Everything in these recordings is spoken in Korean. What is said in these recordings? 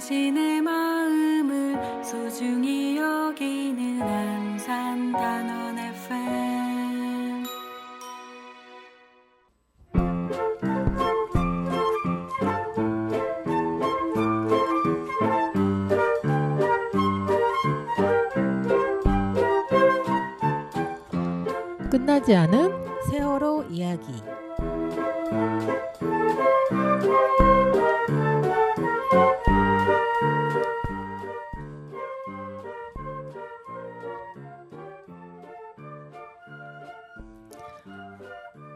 당신의 마음을 소중히 여기는 안산단원 FM. 끝나지 않은 세월호 이야기.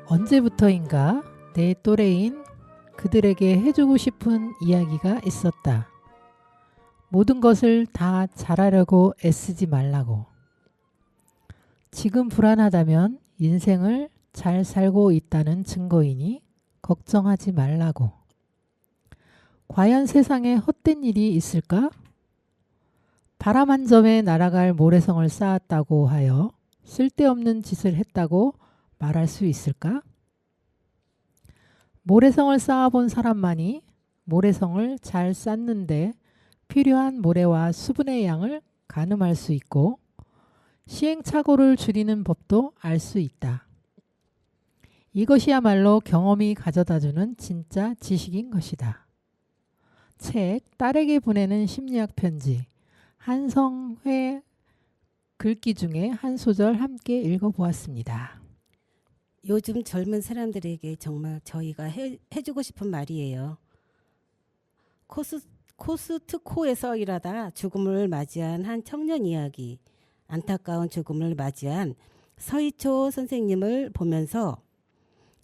언제부터인가 내 또래인 그들에게 해주고 싶은 이야기가 있었다. 모든 것을 다 잘하려고 애쓰지 말라고. 지금 불안하다면 인생을 잘 살고 있다는 증거이니 걱정하지 말라고. 과연 세상에 헛된 일이 있을까? 바람 한 점에 날아갈 모래성을 쌓았다고 하여 쓸데없는 짓을 했다고 말할 수 있을까? 모래성을 쌓아본 사람만이 모래성을 잘 쌓는데 필요한 모래와 수분의 양을 가늠할 수 있고 시행착오를 줄이는 법도 알 수 있다. 이것이야말로 경험이 가져다주는 진짜 지식인 것이다. 책 딸에게 보내는 심리학 편지 한성회 글귀 중에 한 소절 함께 읽어보았습니다. 요즘 젊은 사람들에게 정말 저희가 해주고 싶은 말이에요. 코스트코에서 일하다 죽음을 맞이한 한 청년 이야기. 안타까운 죽음을 맞이한 서희초 선생님을 보면서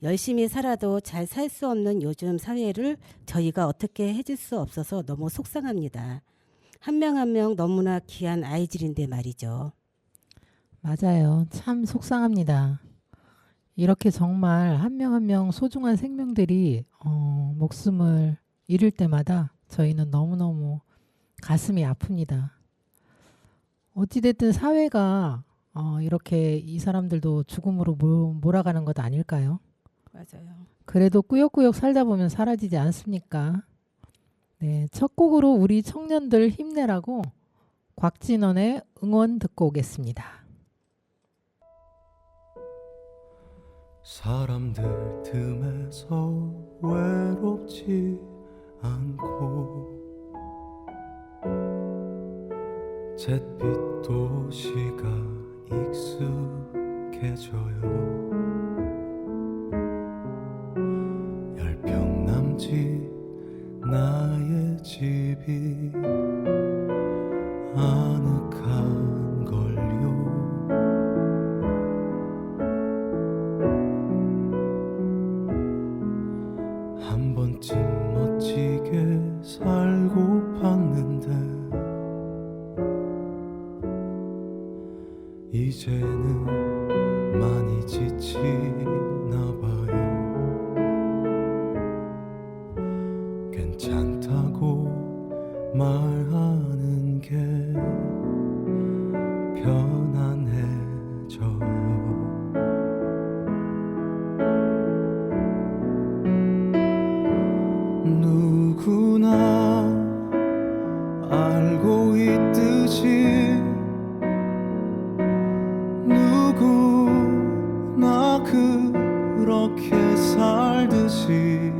열심히 살아도 잘 살 수 없는 요즘 사회를 저희가 어떻게 해줄 수 없어서 너무 속상합니다. 한 명 한 명 너무나 귀한 아이들인데 말이죠. 맞아요. 참 속상합니다. 이렇게 정말 한 명 한 명 소중한 생명들이 목숨을 잃을 때마다 저희는 너무너무 가슴이 아픕니다. 어찌됐든 사회가 이렇게 이 사람들도 죽음으로 몰아가는 것 아닐까요? 맞아요. 그래도 꾸역꾸역 살다 보면 사라지지 않습니까? 네, 첫 곡으로 우리 청년들 힘내라고 곽진원의 응원 듣고 오겠습니다. 사람들 틈에서 외롭지 않고 잿빛 도시가 익숙해져요. 열평 남짓 나의 집이 아늑한 걸요. 한 번쯤 멋지게 살고 봤는데 이제는 많이 지치나 봐요. 괜찮다고 말하는 게 편안해져요. 누구나 알고 있듯이 누구나 그렇게 살듯이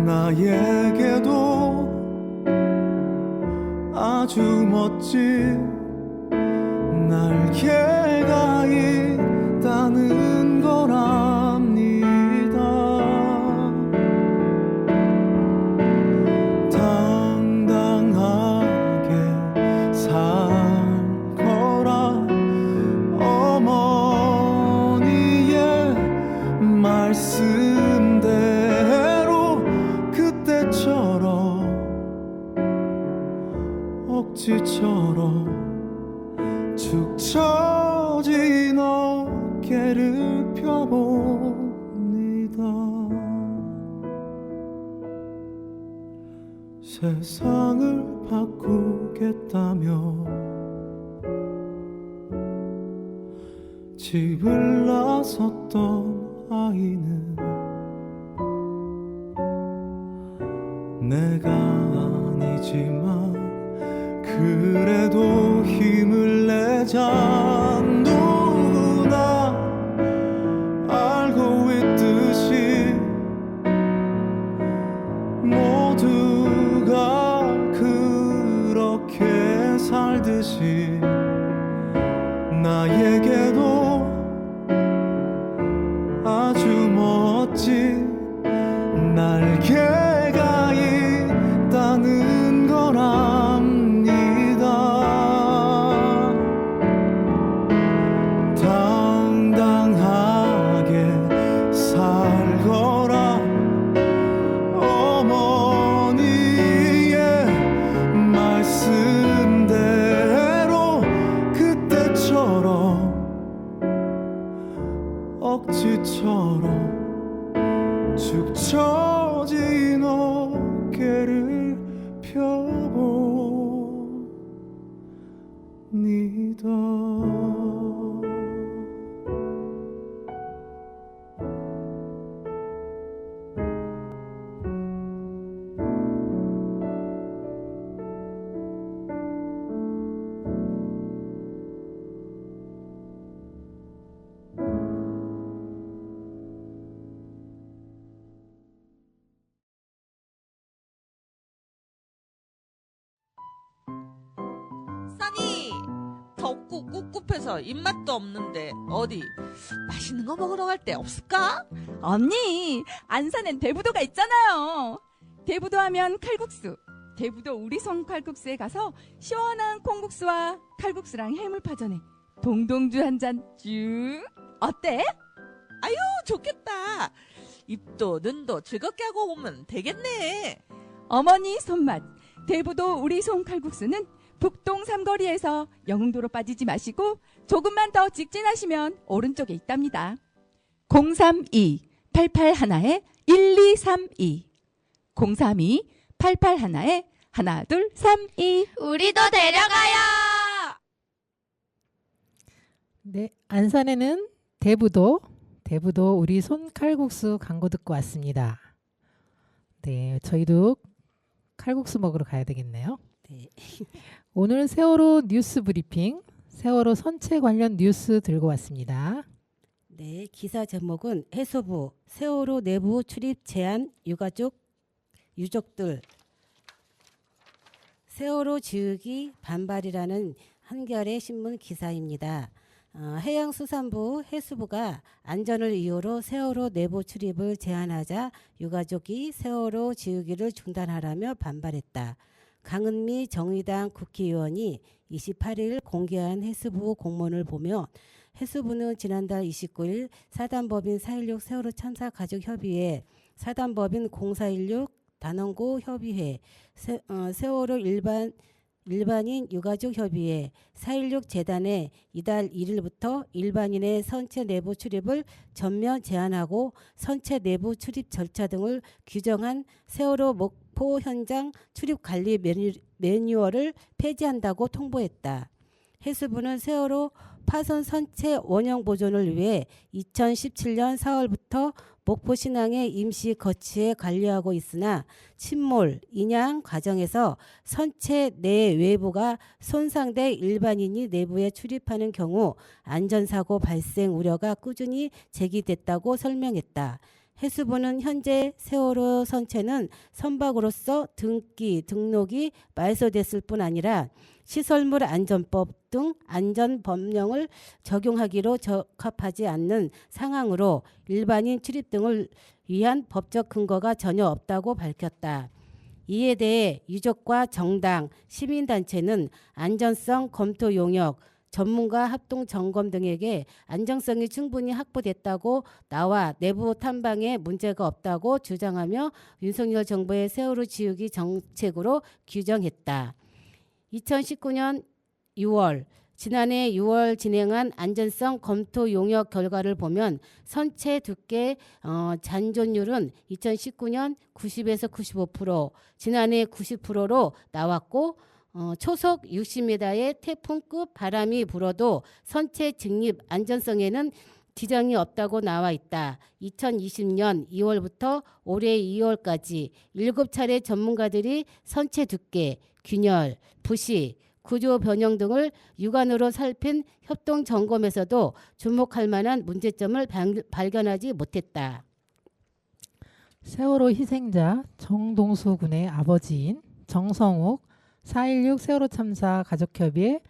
나에게도 아주 멋진 날개가 있다는 걸 압니다. 당당하게 살 거라 어머니의 말씀대로 그때처럼 억지처럼 축 처진 어깨를 펴봅니다. 세상을 바꾸겠다며 집을 나섰던 아이는 내가 아니지만 그래도 힘을 내자. 누구나 알고 있듯이 모두가 그렇게 살듯이 나에게도 아주 멋진 날개가 있다는 거랍니다. 당당하게 살거라. 어머니의 말씀대로 그때처럼 억지처럼 축 처진 어깨를 펴봅니다. 써니, 덥고 꿉꿉해서 입맛도 없는데 어디 맛있는 거 먹으러 갈 데 없을까? 언니, 안산엔 대부도가 있잖아요. 대부도 하면 칼국수. 대부도 우리송 칼국수에 가서 시원한 콩국수와 칼국수랑 해물파전에 동동주 한 잔 쭉. 어때? 아유, 좋겠다. 입도 눈도 즐겁게 하고 오면 되겠네. 어머니 손맛. 대부도 우리송 칼국수는 북동 삼거리에서 영흥도로 빠지지 마시고 조금만 더 직진하시면 오른쪽에 있답니다. 032-881-1232 032-881-1232 우리도 데려가요. 네, 안산에는 대부도 우리 손 칼국수 광고 듣고 왔습니다. 네, 저희도 칼국수 먹으러 가야 되겠네요. 네. 오늘 세월호 뉴스 브리핑, 세월호 선체 관련 뉴스 들고 왔습니다. 네, 기사 제목은 해수부 세월호 내부 출입 제한 유족들 세월호 지우기 반발이라는 한겨레 신문 기사입니다. 해양수산부 해수부가 안전을 이유로 세월호 내부 출입을 제한하자 유가족이 세월호 지우기를 중단하라며 반발했다. 강은미 정의당 국회의원이 28일 공개한 해수부 공문을 보며 해수부는 지난달 29일 사단법인 4.16 세월호 참사 가족협의회, 사단법인 0416 단원고 협의회, 세월호 일반인 유가족 협의회, 4.16 재단에 이달 1일부터 일반인의 선체 내부 출입을 전면 제한하고 선체 내부 출입 절차 등을 규정한 세월호 목포 현장 출입 관리 매뉴얼을 폐지한다고 통보했다. 해수부는 세월호 파손 선체 원형 보존을 위해 2017년 4월부터 목포 신항에 임시 거치해 관리하고 있으나 침몰, 인양 과정에서 선체 내 외부가 손상돼 일반인이 내부에 출입하는 경우 안전사고 발생 우려가 꾸준히 제기됐다고 설명했다. 해수부는 현재 세월호 선체는 선박으로서 등록이 말소됐을 뿐 아니라 시설물 안전법 등 안전법령을 적용하기로 적합하지 않는 상황으로 일반인 출입 등을 위한 법적 근거가 전혀 없다고 밝혔다. 이에 대해 유족과 정당, 시민단체는 안전성 검토 용역, 전문가 합동 점검 등에게 안정성이 충분히 확보됐다고 나와 내부 탐방에 문제가 없다고 주장하며 윤석열 정부의 세월호 지우기 정책으로 규정했다. 2019년 6월 지난해 6월 진행한 안전성 검토 용역 결과를 보면 선체 두께 잔존율은 2019년 90에서 95%, 지난해 90%로 나왔고 초속 60m의 태풍급 바람이 불어도 선체 직립 안전성에는 지장이 없다고 나와 있다. 2020년 2월부터 올해 2월까지 7차례 전문가들이 선체 두께, 균열, 부식, 구조 변형 등을 육안으로 살핀 협동 점검에서도 주목할 만한 문제점을 발견하지 못했다. 세월호 희생자 정동수 군의 아버지인 정성욱 4.16 세월호 참사 가족협의회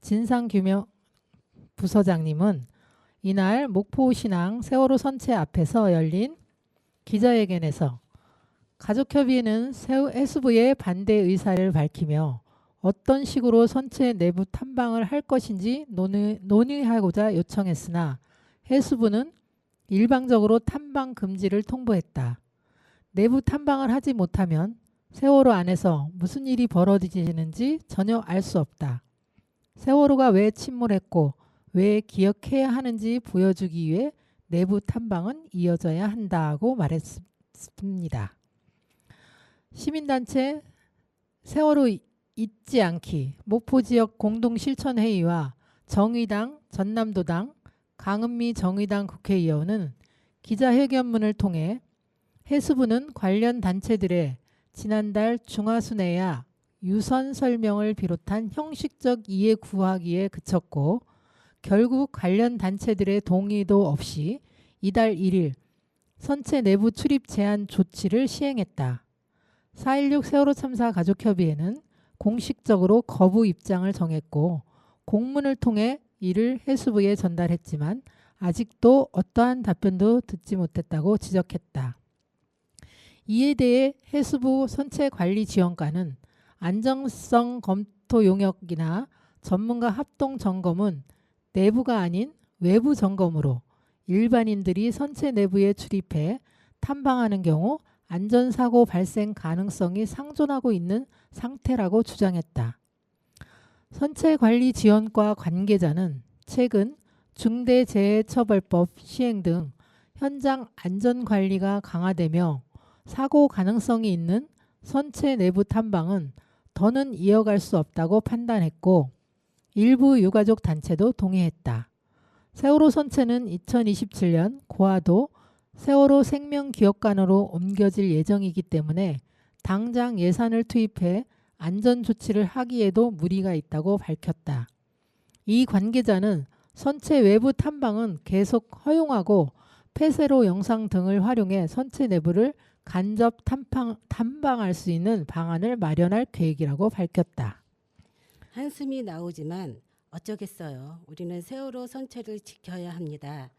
진상규명 부서장님은 이날 목포신항 세월호 선체 앞에서 열린 기자회견에서 가족협의회는 해수부의 반대 의사를 밝히며 어떤 식으로 선체 내부 탐방을 할 것인지 논의하고자 요청했으나 해수부는 일방적으로 탐방 금지를 통보했다. 내부 탐방을 하지 못하면 세월호 안에서 무슨 일이 벌어지는지 전혀 알 수 없다. 세월호가 왜 침몰했고 왜 기억해야 하는지 보여주기 위해 내부 탐방은 이어져야 한다고 말했습니다. 시민단체 세월호 잊지 않기 목포지역 공동실천회의와 정의당, 전남도당, 강은미 정의당 국회의원은 기자회견문을 통해 해수부는 관련 단체들의 지난달 중하순회야 유선 설명을 비롯한 형식적 이해 구하기에 그쳤고 결국 관련 단체들의 동의도 없이 이달 1일 선체 내부 출입 제한 조치를 시행했다. 4.16 세월호 참사 가족협의회는 공식적으로 거부 입장을 정했고 공문을 통해 이를 해수부에 전달했지만 아직도 어떠한 답변도 듣지 못했다고 지적했다. 이에 대해 해수부 선체관리지원과는 안정성 검토 용역이나 전문가 합동 점검은 내부가 아닌 외부 점검으로 일반인들이 선체 내부에 출입해 탐방하는 경우 안전사고 발생 가능성이 상존하고 있는 상태라고 주장했다. 선체관리지원과 관계자는 최근 중대재해처벌법 시행 등 현장 안전관리가 강화되며 사고 가능성이 있는 선체 내부 탐방은 더는 이어갈 수 없다고 판단했고 일부 유가족 단체도 동의했다. 세월호 선체는 2027년 고화도 세월호 생명기억관으로 옮겨질 예정이기 때문에 당장 예산을 투입해 안전조치를 하기에도 무리가 있다고 밝혔다. 이 관계자는 선체 외부 탐방은 계속 허용하고 폐쇄로 영상 등을 활용해 선체 내부를 간접 탐방할 수 있는 방안을 마련할 계획이라고 밝혔다. 한숨이 나오지만 어쩌겠어요. 우리는 세월호 선체를 지켜야 합니다.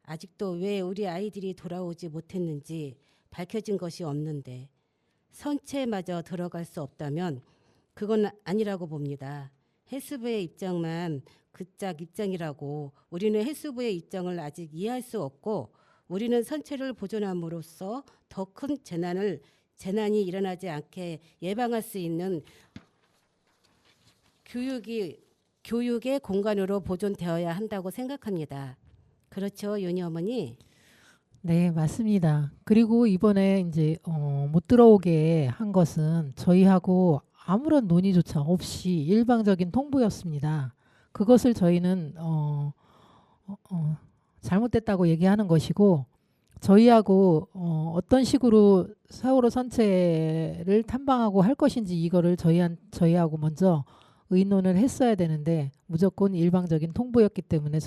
아직도 왜 우리 아이들이 돌아오지 못했는지 밝혀진 것이 없는데 선체마저 들어갈 수 없다면 그건 아니라고 봅니다. 해수부의 입장만 그짝 입장이라고 우리는 해수부의 입장을 아직 이해할 수 없고 우리는 선체를 보존함으로써 더 큰 재난이 일어나지 않게 예방할 수 있는 교육의 공간으로 보존되어야 한다고 생각합니다. 그렇죠, 윤희 어머니? 네, 맞습니다. 그리고 이번에 이제 못 들어오게 한 것은 저희하고 아무런 논의조차 없이 일방적인 통보였습니다. 그것을 저희는 잘못됐다고 얘기하는 것이고 저희하고 어떤 식으로 세월호 선체를 탐방하고 할 것인지 이거를 저희하고 먼저 의논을 했어야 되는데 무조건 일방적인 통보였기 때문에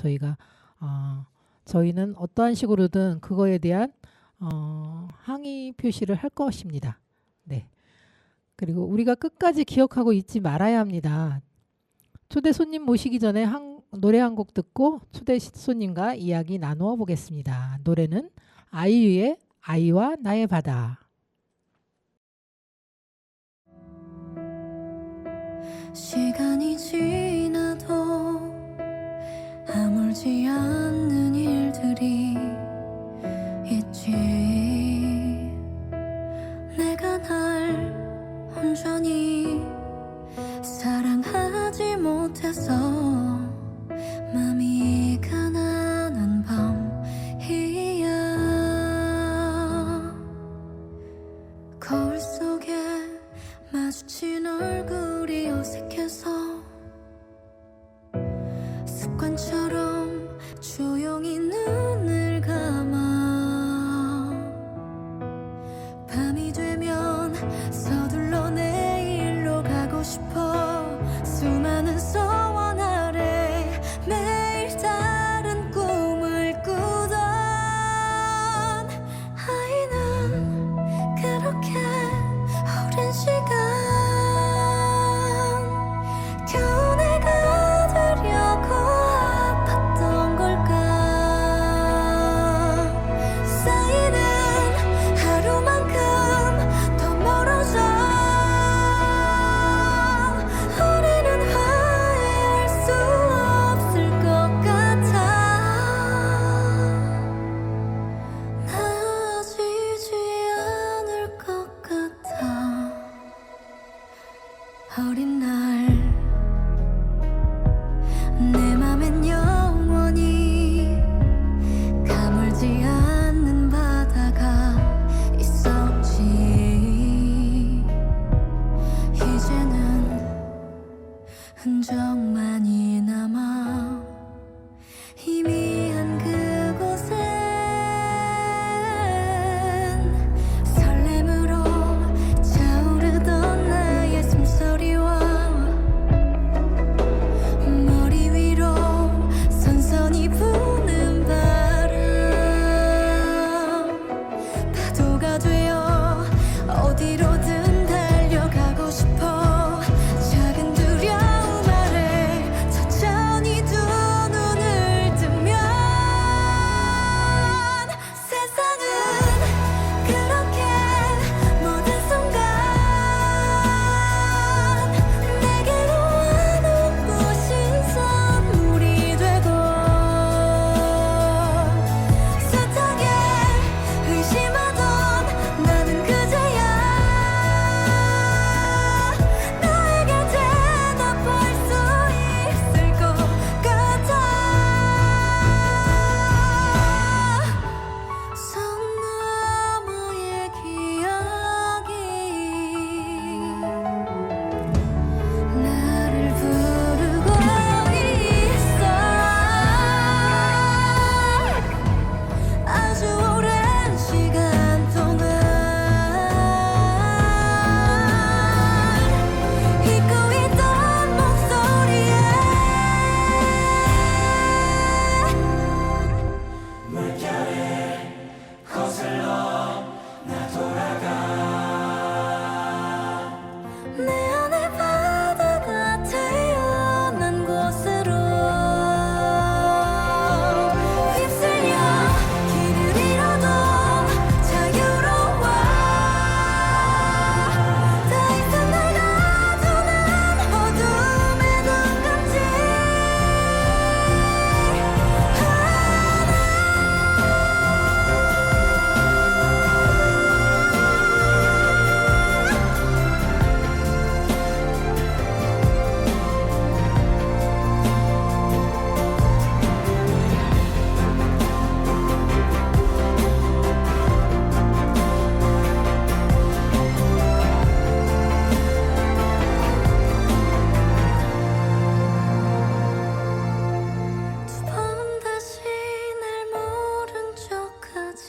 저희는 어떠한 식으로든 그거에 대한 항의 표시를 할 것입니다. 네. 그리고 우리가 끝까지 기억하고 잊지 말아야 합니다. 초대 손님 모시기 전에 노래 한 곡 듣고 초대 손님과 이야기 나누어 보겠습니다. 노래는 아이유의 아이와 나의 바다. 시간이 지나도 아물지 않는 일들이 있지. 내가 날 온전히 사랑하지 못해서 맘이 가난한 밤이야. 거울 속에 마주친 얼굴이 어색해서 습관처럼 조용히 어린 날 내 맘엔 영원히 가물지 않는 바다가 있었지. 이제는 흔적만이 남아 희미한 그곳엔 설렘으로 차오르던 나의 숨소리와 머리 위로 선선히 부는 바람, 파도가 되어 어디로든 달려가고 싶어. 작은 두려움 아래 천천히 두 눈을 뜨면 세상은 그렇게 모든 순간 내게로 와놓고 신선물이 되고 숱하게 의심하던 나는 그제야 나에게 대답할 수 있을 것 같아. 선 너머의 기억이 나를 부르고 있어. 아주 오랜 시간 동안 잊고 있던 목소리에 내 안에 바다가 태어난 곳으로 휩쓸려 길을 잃어도 자유로워. 더 이상 날 가두는 어둠의 눈 감지 두 번 다시 날 모른 척하지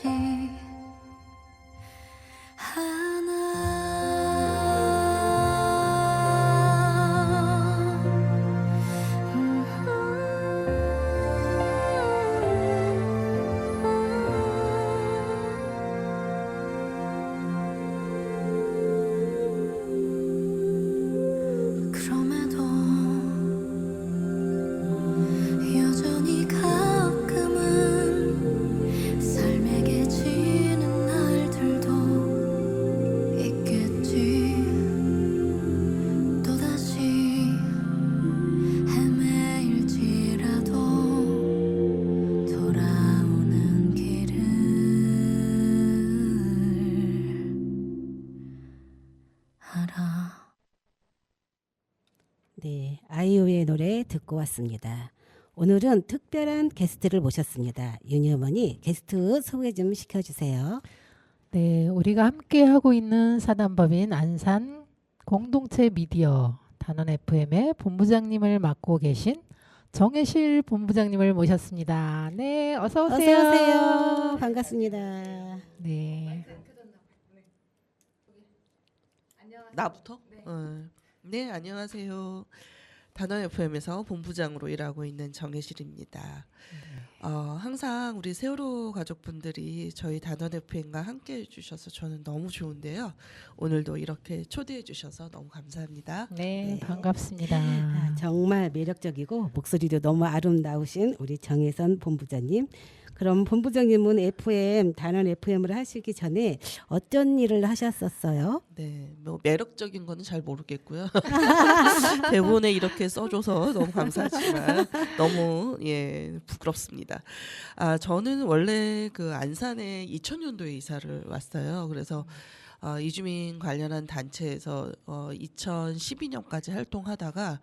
그럼에도 여전히 가끔은 삶에게 지는 날들도 있겠지. 또다시 헤매일지라도 돌아오는 길을 알아. 네, 아이유의 노래 듣고 왔습니다. 오늘은 특별한 게스트를 모셨습니다. 윤희 어머니 게스트 소개 좀 시켜주세요. 네, 우리가 함께 하고 있는 사단법인 안산 공동체 미디어 단원 FM의 본부장님을 맡고 계신 정혜실 본부장님을 모셨습니다. 네, 어서 오세요. 어서 오세요. 반갑습니다. 네. 나부터? 네, 안녕하세요. 단원 FM에서 본부장으로 일하고 있는 정혜실입니다. 항상 우리 세월호 가족분들이 저희 단원 FM과 함께 해주셔서 저는 너무 좋은데요. 오늘도 이렇게 초대해 주셔서 너무 감사합니다. 네, 네. 반갑습니다. 아, 정말 매력적이고 목소리도 너무 아름다우신 우리 정혜선 본부장님. 그럼 본부장님은 FM 단원 FM을 하시기 전에 어떤 일을 하셨었어요? 네, 뭐 매력적인 거는 잘 모르겠고요. 대본에 이렇게 써줘서 너무 감사하지만 너무 부끄럽습니다. 저는 원래 그 안산에 2000년도에 이사를 왔어요. 그래서 이주민 관련한 단체에서 2012년까지 활동하다가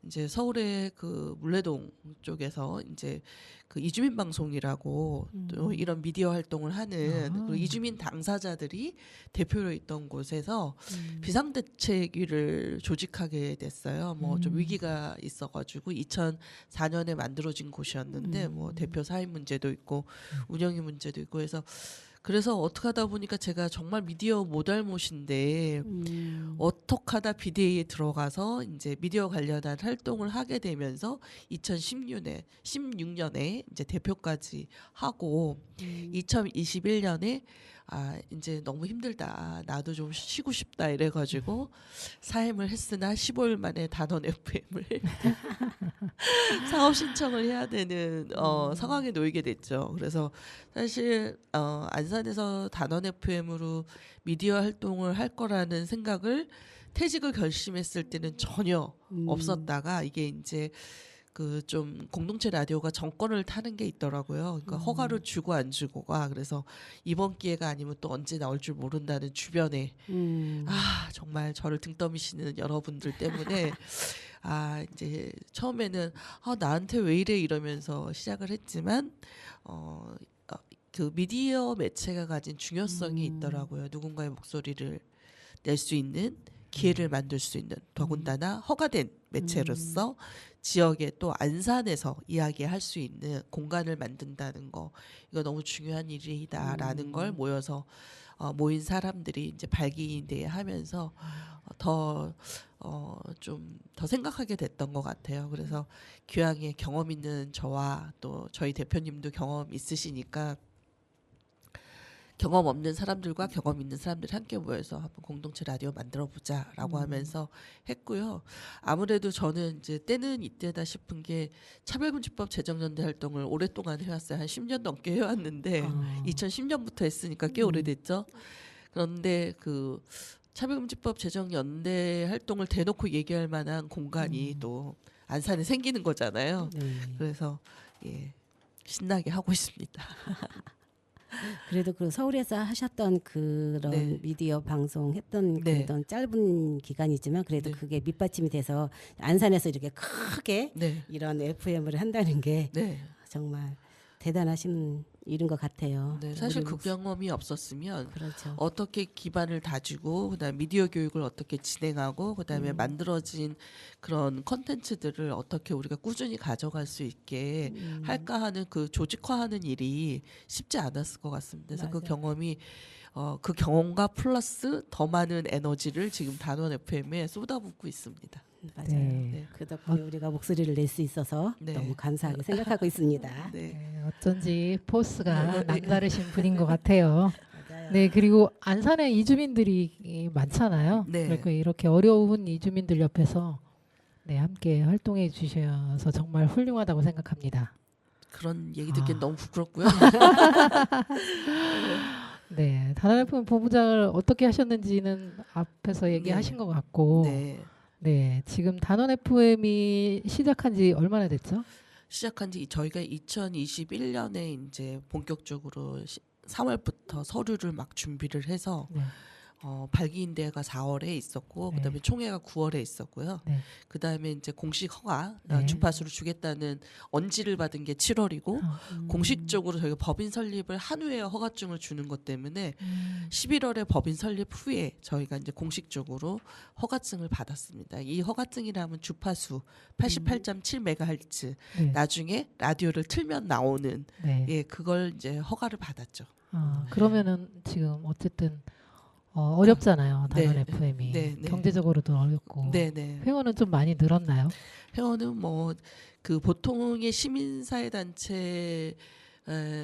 이제 서울의 그 물레동 쪽에서 이제 그 이주민 방송이라고 또 이런 미디어 활동을 하는 그리고 이주민 당사자들이 대표로 있던 곳에서 비상대책위를 조직하게 됐어요. 뭐 좀 위기가 있어가지고 2004년에 만들어진 곳이었는데 뭐 대표 사임 문제도 있고 운영위 문제도 있고 해서 그래서 어떻게 하다 보니까 제가 정말 미디어 모달못인데 어떻게 하다 비대위에 들어가서 이제 미디어 관련한 활동을 하게 되면서 2016년에 이제 대표까지 하고 2021년에 이제 너무 힘들다. 나도 좀 쉬고 싶다 이래가지고 사임을 했으나 15일 만에 단원 FM을 사업 신청을 해야 되는 상황에 놓이게 됐죠. 그래서 사실 안산에서 단원 FM으로 미디어 활동을 할 거라는 생각을 퇴직을 결심했을 때는 전혀 없었다가 이게 이제 그 좀 공동체 라디오가 정권을 타는 게 있더라고요. 그러니까 허가를 주고 안 주고가 그래서 이번 기회가 아니면 또 언제 나올 줄 모른다는 주변에 정말 저를 등 떠미시는 여러분들 때문에 이제 처음에는 나한테 왜 이래 이러면서 시작을 했지만 그 미디어 매체가 가진 중요성이 있더라고요. 누군가의 목소리를 낼 수 있는 기회를 만들 수 있는 더군다나 허가된 매체로서 지역에 또 안산에서 이야기할 수 있는 공간을 만든다는 거 이거 너무 중요한 일이다라는 걸 모여서 모인 사람들이 이제 발기인대하면서 좀 더 생각하게 됐던 것 같아요. 그래서 교양에 경험 있는 저와 또 저희 대표님도 경험 있으시니까 경험 없는 사람들과 경험 있는 사람들이 함께 모여서 한번 공동체 라디오 만들어보자라고 하면서 했고요. 아무래도 저는 이제 때는 이때다 싶은 게 차별금지법 제정연대 활동을 오랫동안 해왔어요. 한 10년 넘게 해왔는데 2010년부터 했으니까 꽤 오래됐죠. 그런데 그 차별금지법 제정연대 활동을 대놓고 얘기할 만한 공간이 또 안산에 생기는 거잖아요. 그래서 신나게 하고 있습니다. 그래도 그 서울에서 하셨던 그런 미디어 방송 했던 그런 짧은 기간이지만 그래도 그게 밑받침이 돼서 안산에서 이렇게 크게 이런 FM을 한다는 게 정말 대단하신 일인 것 같아요. 네, 사실 그 경험이 없었으면 그렇죠. 어떻게 기반을 다지고 그다음 미디어 교육을 어떻게 진행하고 그다음에 만들어진 그런 컨텐츠들을 어떻게 우리가 꾸준히 가져갈 수 있게 할까 하는 그 조직화하는 일이 쉽지 않았을 것 같습니다. 그래서 그 경험이 그 경험과 플러스 더 많은 에너지를 지금 단원 FM에 쏟아붓고 있습니다. 맞아요. 네. 그 덕분에 우리가 목소리를 낼 수 있어서 너무 감사하게 생각하고 있습니다. 어쩐지 포스가 남다르신 분인 것 같아요. 맞아요. 네, 그리고 안산에 이주민들이 많잖아요. 그러니까 이렇게 어려운 이주민들 옆에서 함께 활동해 주셔서 정말 훌륭하다고 생각합니다. 그런 얘기 듣기엔 너무 부끄럽고요. 네, 단원 FM 본부장을 어떻게 하셨는지는 앞에서 얘기하신 것 같고, 지금 단원 FM이 시작한 지 얼마나 됐죠? 시작한 지 저희가 2021년에 이제 본격적으로 3월부터 서류를 막 준비를 해서 발기인대회가 4월에 있었고 그다음에 총회가 9월에 있었고요. 그다음에 이제 공식 허가 주파수를 주겠다는 언지를 받은 게 7월이고 공식적으로 저희가 법인 설립을 한 후에 허가증을 주는 것 때문에 11월에 법인 설립 후에 저희가 이제 공식적으로 허가증을 받았습니다. 이 허가증이라면 주파수 88.7MHz 나중에 라디오를 틀면 나오는 그걸 이제 허가를 받았죠. 그러면은 지금 어쨌든 어렵잖아요. 단원 FM이 경제적으로도 어렵고 회원은 좀 많이 늘었나요? 회원은 뭐 그 보통의 시민사회 단체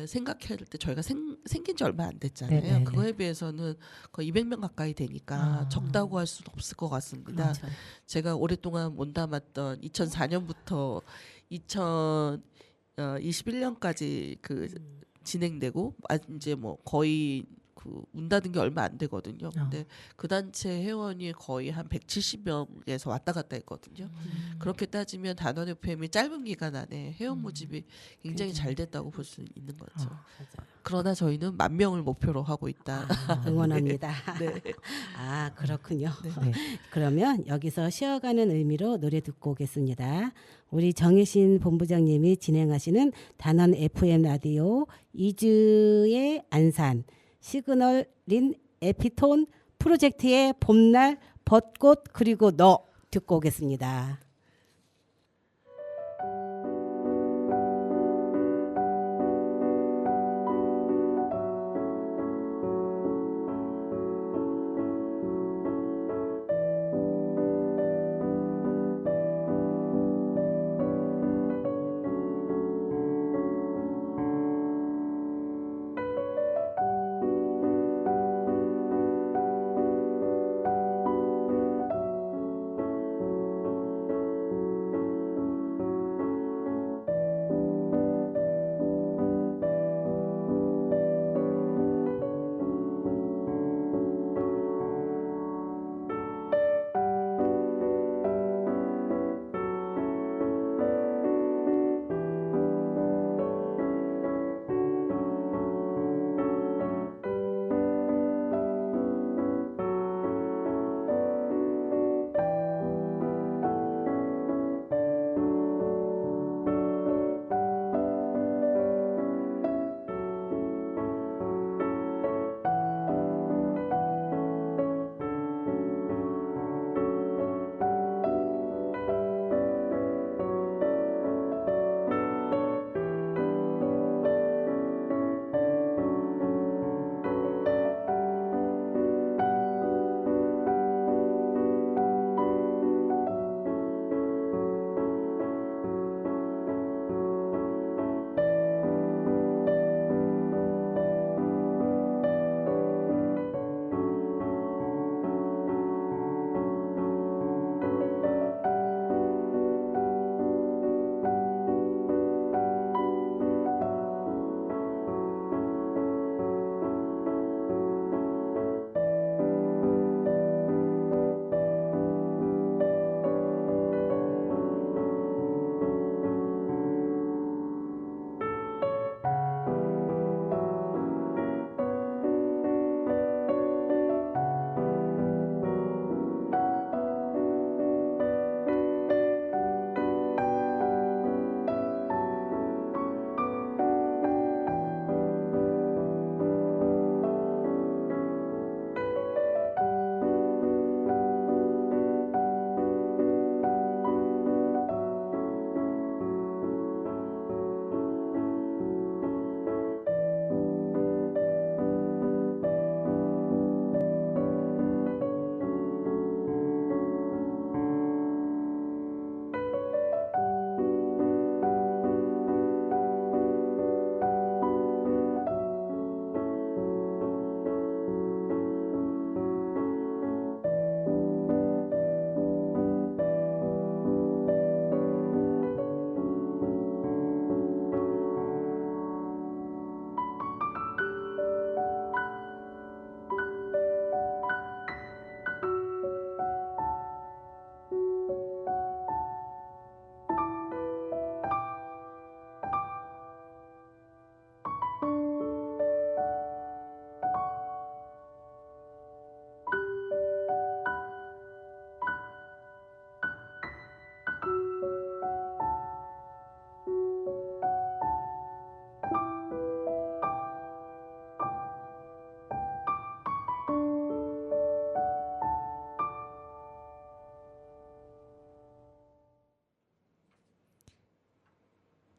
생각할 때 저희가 생긴 지 얼마 안 됐잖아요. 그거에 비해서는 거의 200명 가까이 되니까 적다고 할 수는 없을 것 같습니다. 그렇죠. 제가 오랫동안 몸담았던 2004년부터 2021년까지 그 진행되고 이제 뭐 거의 문 닫은 게 얼마 안 되거든요. 근데 그 단체 회원이 거의 한 170명에서 왔다 갔다 했거든요. 그렇게 따지면 단원 FM이 짧은 기간 안에 회원 모집이 굉장히 잘 됐다고 볼 수 있는 거죠. 맞아요. 그러나 저희는 10,000명을 목표로 하고 있다. 응원합니다. 네. 아, 그렇군요. 네. 그러면 여기서 쉬어가는 의미로 노래 듣고 오겠습니다. 우리 정혜신 본부장님이 진행하시는 단원 FM 라디오 2주의 안산 시그널린 에피톤 프로젝트의 봄날 벚꽃 그리고 너 듣고 오겠습니다.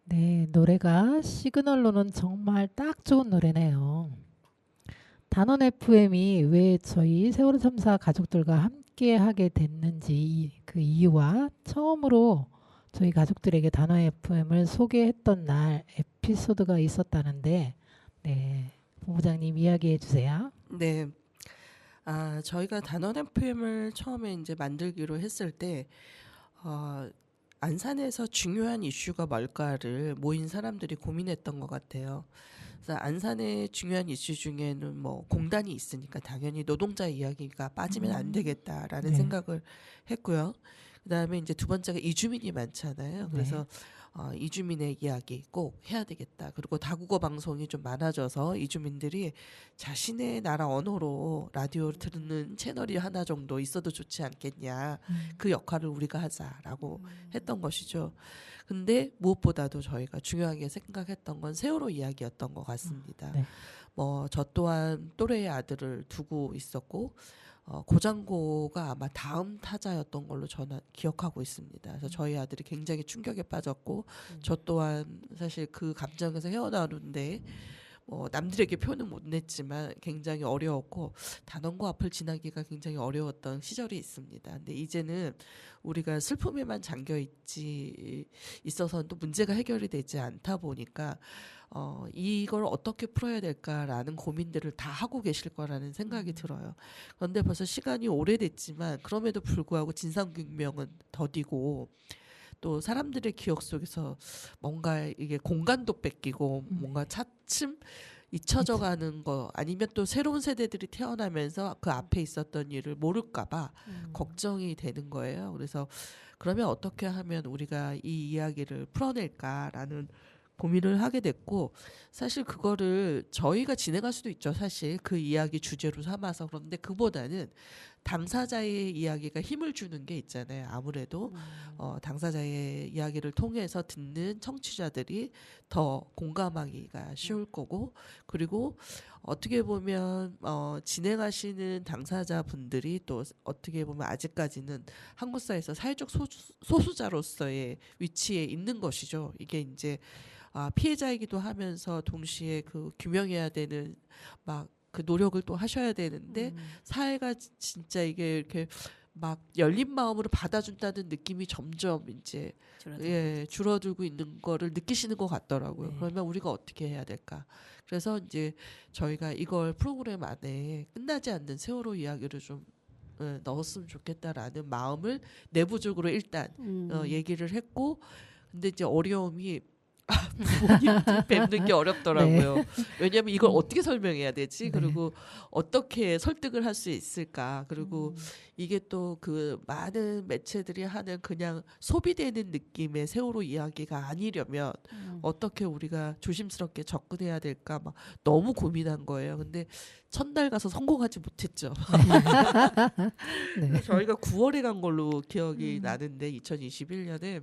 네, 노래가 시그널로는 정말 딱 좋은 노래네요. 단원 FM이 왜 저희 세월호 참사 가족들과 함께 하게 됐는지 그 이유와 처음으로 저희 가족들에게 단원 FM을 소개했던 날 에피소드가 있었다는데, 네, 본부장님 이야기해 주세요. 네. 저희가 단원 FM을 처음에 이제 만들기로 했을 때 안산에서 중요한 이슈가 뭘까를 모인 사람들이 고민했던 것 같아요. 그래서 안산의 중요한 이슈 중에는 뭐 공단이 있으니까 당연히 노동자 이야기가 빠지면 안 되겠다라는 네. 생각을 했고요. 그다음에 이제 두 번째가 이주민이 많잖아요. 그래서 네. 이주민의 이야기 꼭 해야 되겠다. 그리고 다국어 방송이 좀 많아져서 이주민들이 자신의 나라 언어로 라디오를 듣는 채널이 하나 정도 있어도 좋지 않겠냐. 그 역할을 우리가 하자라고 했던 것이죠. 근데 무엇보다도 저희가 중요하게 생각했던 건 세월호 이야기였던 것 같습니다. 네. 뭐 저 또한 또래의 아들을 두고 있었고 고장고가 아마 다음 타자였던 걸로 저는 기억하고 있습니다. 그래서 저희 아들이 굉장히 충격에 빠졌고 저 또한 사실 그 감정에서 헤어나오는데 남들에게 표현은 못 냈지만 굉장히 어려웠고 단원고 앞을 지나기가 굉장히 어려웠던 시절이 있습니다. 근데 이제는 우리가 슬픔에만 잠겨 있어서는 또 문제가 해결이 되지 않다 보니까 이걸 어떻게 풀어야 될까라는 고민들을 다 하고 계실 거라는 생각이 들어요. 그런데 벌써 시간이 오래됐지만 그럼에도 불구하고 진상규명은 더디고 또 사람들의 기억 속에서 뭔가 이게 공간도 뺏기고 뭔가 차츰 잊혀져 가는 거 아니면 또 새로운 세대들이 태어나면서 그 앞에 있었던 일을 모를까봐 걱정이 되는 거예요. 그래서 그러면 어떻게 하면 우리가 이 이야기를 풀어낼까라는 고민을 하게 됐고 사실 그거를 저희가 진행할 수도 있죠. 사실 그 이야기 주제로 삼아서. 그런데 그보다는 당사자의 이야기가 힘을 주는 게 있잖아요. 아무래도 당사자의 이야기를 통해서 듣는 청취자들이 더 공감하기가 쉬울 거고 그리고 어떻게 보면 진행하시는 당사자분들이 또 어떻게 보면 아직까지는 한국 사회에서 사회적 소수자로서의 위치에 있는 것이죠. 이게 이제 피해자이기도 하면서 동시에 그 규명해야 되는 막 그 노력을 또 하셔야 되는데 사회가 진짜 이게 이렇게 막 열린 마음으로 받아준다는 느낌이 점점 이제 줄어들고 있는 거를 느끼시는 것 같더라고요. 네. 그러면 우리가 어떻게 해야 될까? 그래서 이제 저희가 이걸 프로그램 안에 끝나지 않는 세월호 이야기를 좀 넣었으면 좋겠다라는 마음을 내부적으로 일단 얘기를 했고 근데 이제 어려움이 부모님들 뵙는 게 어렵더라고요. 왜냐하면 이걸 어떻게 설명해야 되지? 네. 그리고 어떻게 설득을 할 수 있을까? 그리고 이게 또 그 많은 매체들이 하는 그냥 소비되는 느낌의 세월호 이야기가 아니려면 어떻게 우리가 조심스럽게 접근해야 될까? 막 너무 고민한 거예요. 근데 첫날 가서 성공하지 못했죠. 네. 저희가 9월에 간 걸로 기억이 나는데 2021년에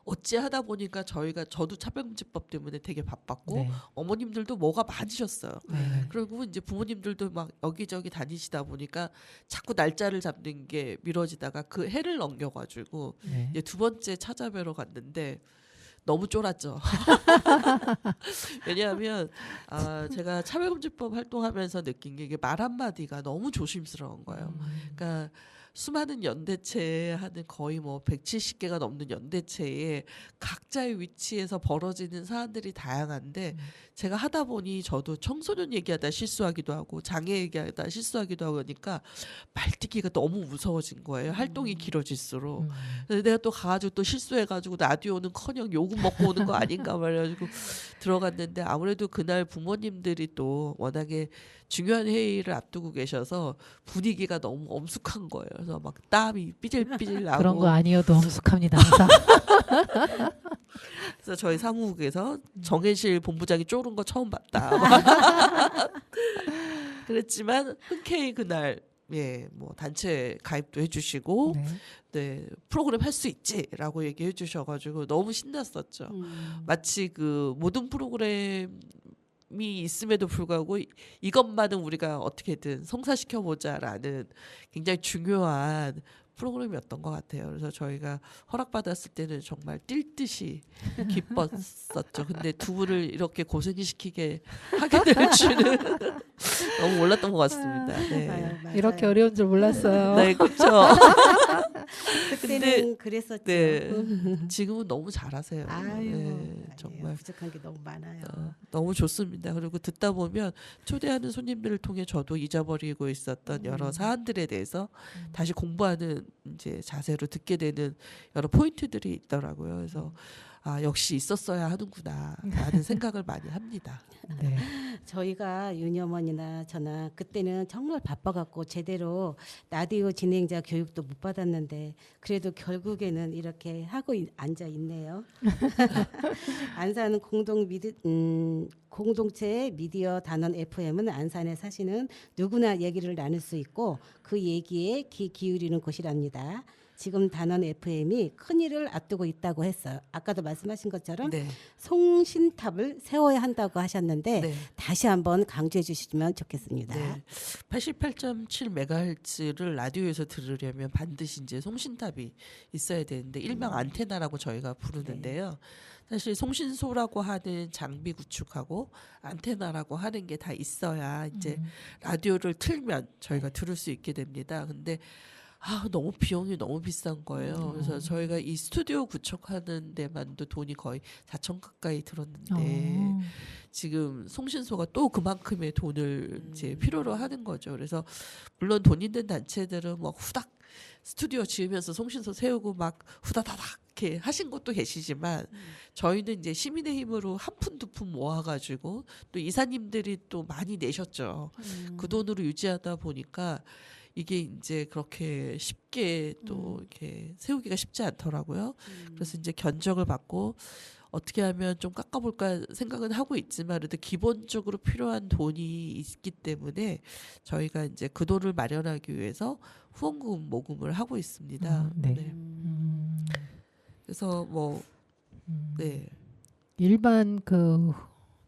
어찌 하다 보니까 저도 차별금지법 때문에 되게 바빴고 네. 어머님들도 뭐가 많으셨어요. 네. 그리고 이제 부모님들도 막 여기저기 다니시다 보니까 자꾸 날짜를 잡는 게 미뤄지다가 그 해를 넘겨가지고 네. 이제 두 번째 찾아뵈러 갔는데 너무 쫄았죠. 왜냐하면 제가 차별금지법 활동하면서 느낀 게 이게 말 한마디가 너무 조심스러운 거예요. 그러니까 수많은 연대체에 하는 거의 뭐 170개가 넘는 연대체에 각자의 위치에서 벌어지는 사안들이 다양한데 제가 하다 보니 저도 청소년 얘기하다 실수하기도 하고 장애 얘기하다 실수하기도 하고 그러니까 말뛰기가 너무 무서워진 거예요. 활동이 길어질수록. 그래서 내가 또 가가지고 또 실수해가지고 라디오는커녕 욕은 먹고 오는 거 아닌가 말해가지고 들어갔는데 아무래도 그날 부모님들이 또 워낙에 중요한 회의를 앞두고 계셔서 분위기가 너무 엄숙한 거예요. 그래서 막 땀이 삐질삐질 나고 그런 거 아니어도 엄숙합니다. 항상. 그래서 저희 사무국에서 정혜실 본부장이 쫄은 거 처음 봤다. 그랬지만 흔쾌히 그날 뭐 단체 가입도 해주시고 네. 네 프로그램 할 수 있지라고 얘기해 주셔가지고 너무 신났었죠. 마치 그 모든 프로그램이 있음에도 불구하고 이것만은 우리가 어떻게든 성사시켜보자라는 굉장히 중요한 프로그램이었던 것 같아요. 그래서 저희가 허락받았을 때는 정말 뛸 듯이 기뻤었죠. 근데 두 분을 이렇게 고생시키게 하게 될 줄은 너무 몰랐던 것 같습니다. 네, 맞아요. 이렇게 어려운 줄 몰랐어요. 네 그렇죠. 그때는 그랬었죠. 네. 지금은 너무 잘하세요. 아유, 네, 아니에요. 정말 부족한 게 너무 많아요. 너무 좋습니다. 그리고 듣다 보면 초대하는 손님들을 통해 저도 잊어버리고 있었던 여러 사안들에 대해서 다시 공부하는 이제 자세로 듣게 되는 여러 포인트들이 있더라고요. 그래서 아, 역시 있었어야 하는구나라는 생각을 많이 합니다. 네. 저희가 유니어머니나 저나 그때는 정말 바빠갖고 제대로 라디오 진행자 교육도 못 받았는데 그래도 결국에는 이렇게 하고 앉아 있네요. 안산 공동체 미디어 단원 FM은 안산에 사시는 누구나 얘기를 나눌 수 있고 그 얘기에 귀 기울이는 곳이랍니다. 지금 단원 FM이 큰일을 앞두고 있다고 했어요. 아까도 말씀하신 것처럼 네. 송신탑을 세워야 한다고 하셨는데 네. 다시 한번 강조해 주시면 좋겠습니다. 네. 88.7MHz를 라디오에서 들으려면 반드시 이제 송신탑이 있어야 되는데 일명 안테나라고 저희가 부르는데요. 사실 송신소라고 하는 장비 구축하고 안테나라고 하는 게 다 있어야 이제 라디오를 틀면 저희가 들을 수 있게 됩니다. 근데 너무 비용이 너무 비싼 거예요. 그래서 저희가 이 스튜디오 구축하는 데만도 돈이 거의 4천 가까이 들었는데 지금 송신소가 또 그만큼의 돈을 이제 필요로 하는 거죠. 그래서 물론 돈 있는 단체들은 막 후닥 스튜디오 지으면서 송신소 세우고 막 후다다닥 이렇게 하신 것도 계시지만 저희는 이제 시민의 힘으로 한 푼 두 푼 모아가지고 또 이사님들이 또 많이 내셨죠. 그 돈으로 유지하다 보니까 이게 이제 그렇게 쉽게 또 이렇게 세우기가 쉽지 않더라고요. 그래서 이제 견적을 받고 어떻게 하면 좀 깎아볼까 생각은 하고 있지만 그래도 기본적으로 필요한 돈이 있기 때문에 저희가 이제 그 돈을 마련하기 위해서 후원금 모금을 하고 있습니다. 네. 네. 그래서 뭐 네. 일반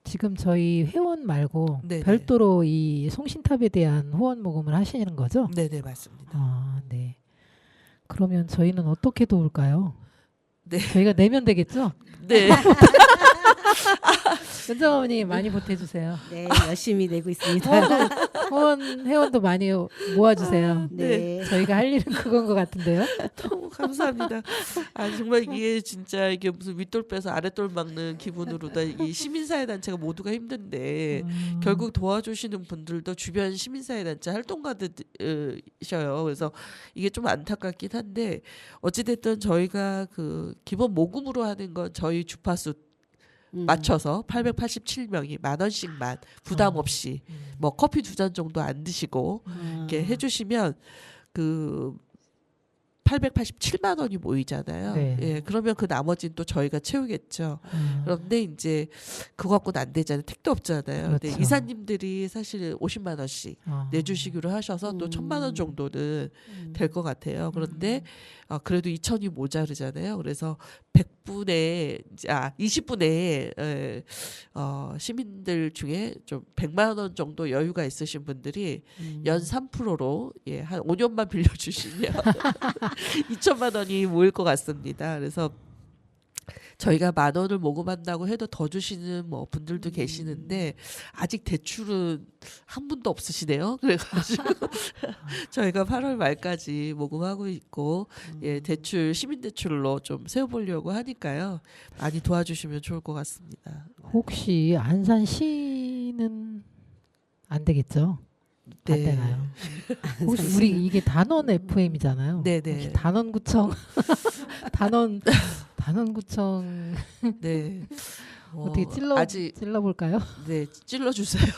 지금 저희 회원 말고 네네. 별도로 이 송신탑에 대한 후원 모금을 하시는 거죠? 네네 맞습니다. 아, 네. 그러면 저희는 어떻게 도울까요? 네. 저희가 내면 되겠죠? 네. 은정 어머니 많이 보태주세요. 네, 열심히 내고 있습니다. 회원도 많이 모아주세요. 네. 저희가 할 일은 그건 것 같은데요. 너무 감사합니다. 정말 이게 진짜 이게 무슨 윗돌 빼서 아랫돌 막는 기분으로다 이 시민사회 단체가 모두가 힘든데 결국 도와주시는 분들도 주변 시민사회 단체 활동가들이셔요. 그래서 이게 좀 안타깝긴 한데 어찌됐든 저희가 그 기본 모금으로 하는 건 저희 주파수 맞춰서 887명이 10,000원씩만 부담 없이 뭐 커피 2잔 정도 안 드시고 이렇게 해주시면 그 887만 원이 모이잖아요. 네. 예, 그러면 그 나머지는 또 저희가 채우겠죠. 그런데 이제 그거 갖고는 안 되잖아요. 택도 없잖아요. 근데 그렇죠. 이사님들이 사실 50만 원씩 내주시기로 하셔서 또 1,000만 원 정도는 될 것 같아요. 그런데 그래도 2,000이 모자르잖아요. 그래서 20분의 시민들 중에 좀 100만 원 정도 여유가 있으신 분들이 연 3%로 한 5년만 빌려주시면 2천만 원이 모일 것 같습니다. 그래서 저희가 10,000원을 모금한다고 해도 더 주시는 뭐 분들도 계시는데 아직 대출은 한 분도 없으시네요. 그래가지고 저희가 8월 말까지 모금하고 있고 대출 시민 대출로 좀 세워보려고 하니까요. 많이 도와주시면 좋을 것 같습니다. 혹시 안산시는 안 되겠죠? 안 되나요? 혹시 우리 이게 단원 FM이잖아요. 네네. 단원구청 단원구청 네. 어떻게 찔러볼까요? 네, 찔러주세요.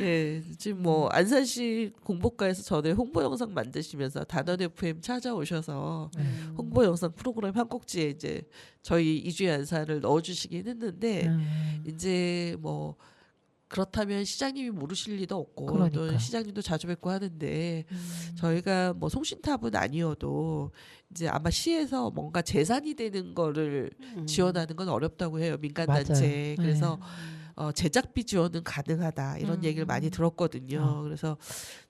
예, 지금 뭐 안산시 공보과에서 전에 홍보 영상 만드시면서 단원 FM 찾아오셔서 홍보 영상 프로그램 한 꼭지에 이제 저희 이주의 안산을 넣어주시긴 했는데 이제 뭐 그렇다면 시장님이 모르실 리도 없고 그러니까. 또 시장님도 자주 뵙고 하는데 저희가 뭐 송신탑은 아니어도 이제 아마 시에서 뭔가 재산이 되는 거를 지원하는 건 어렵다고 해요. 민간단체. 맞아요. 그래서 제작비 지원은 가능하다 이런 얘기를 많이 들었거든요. 그래서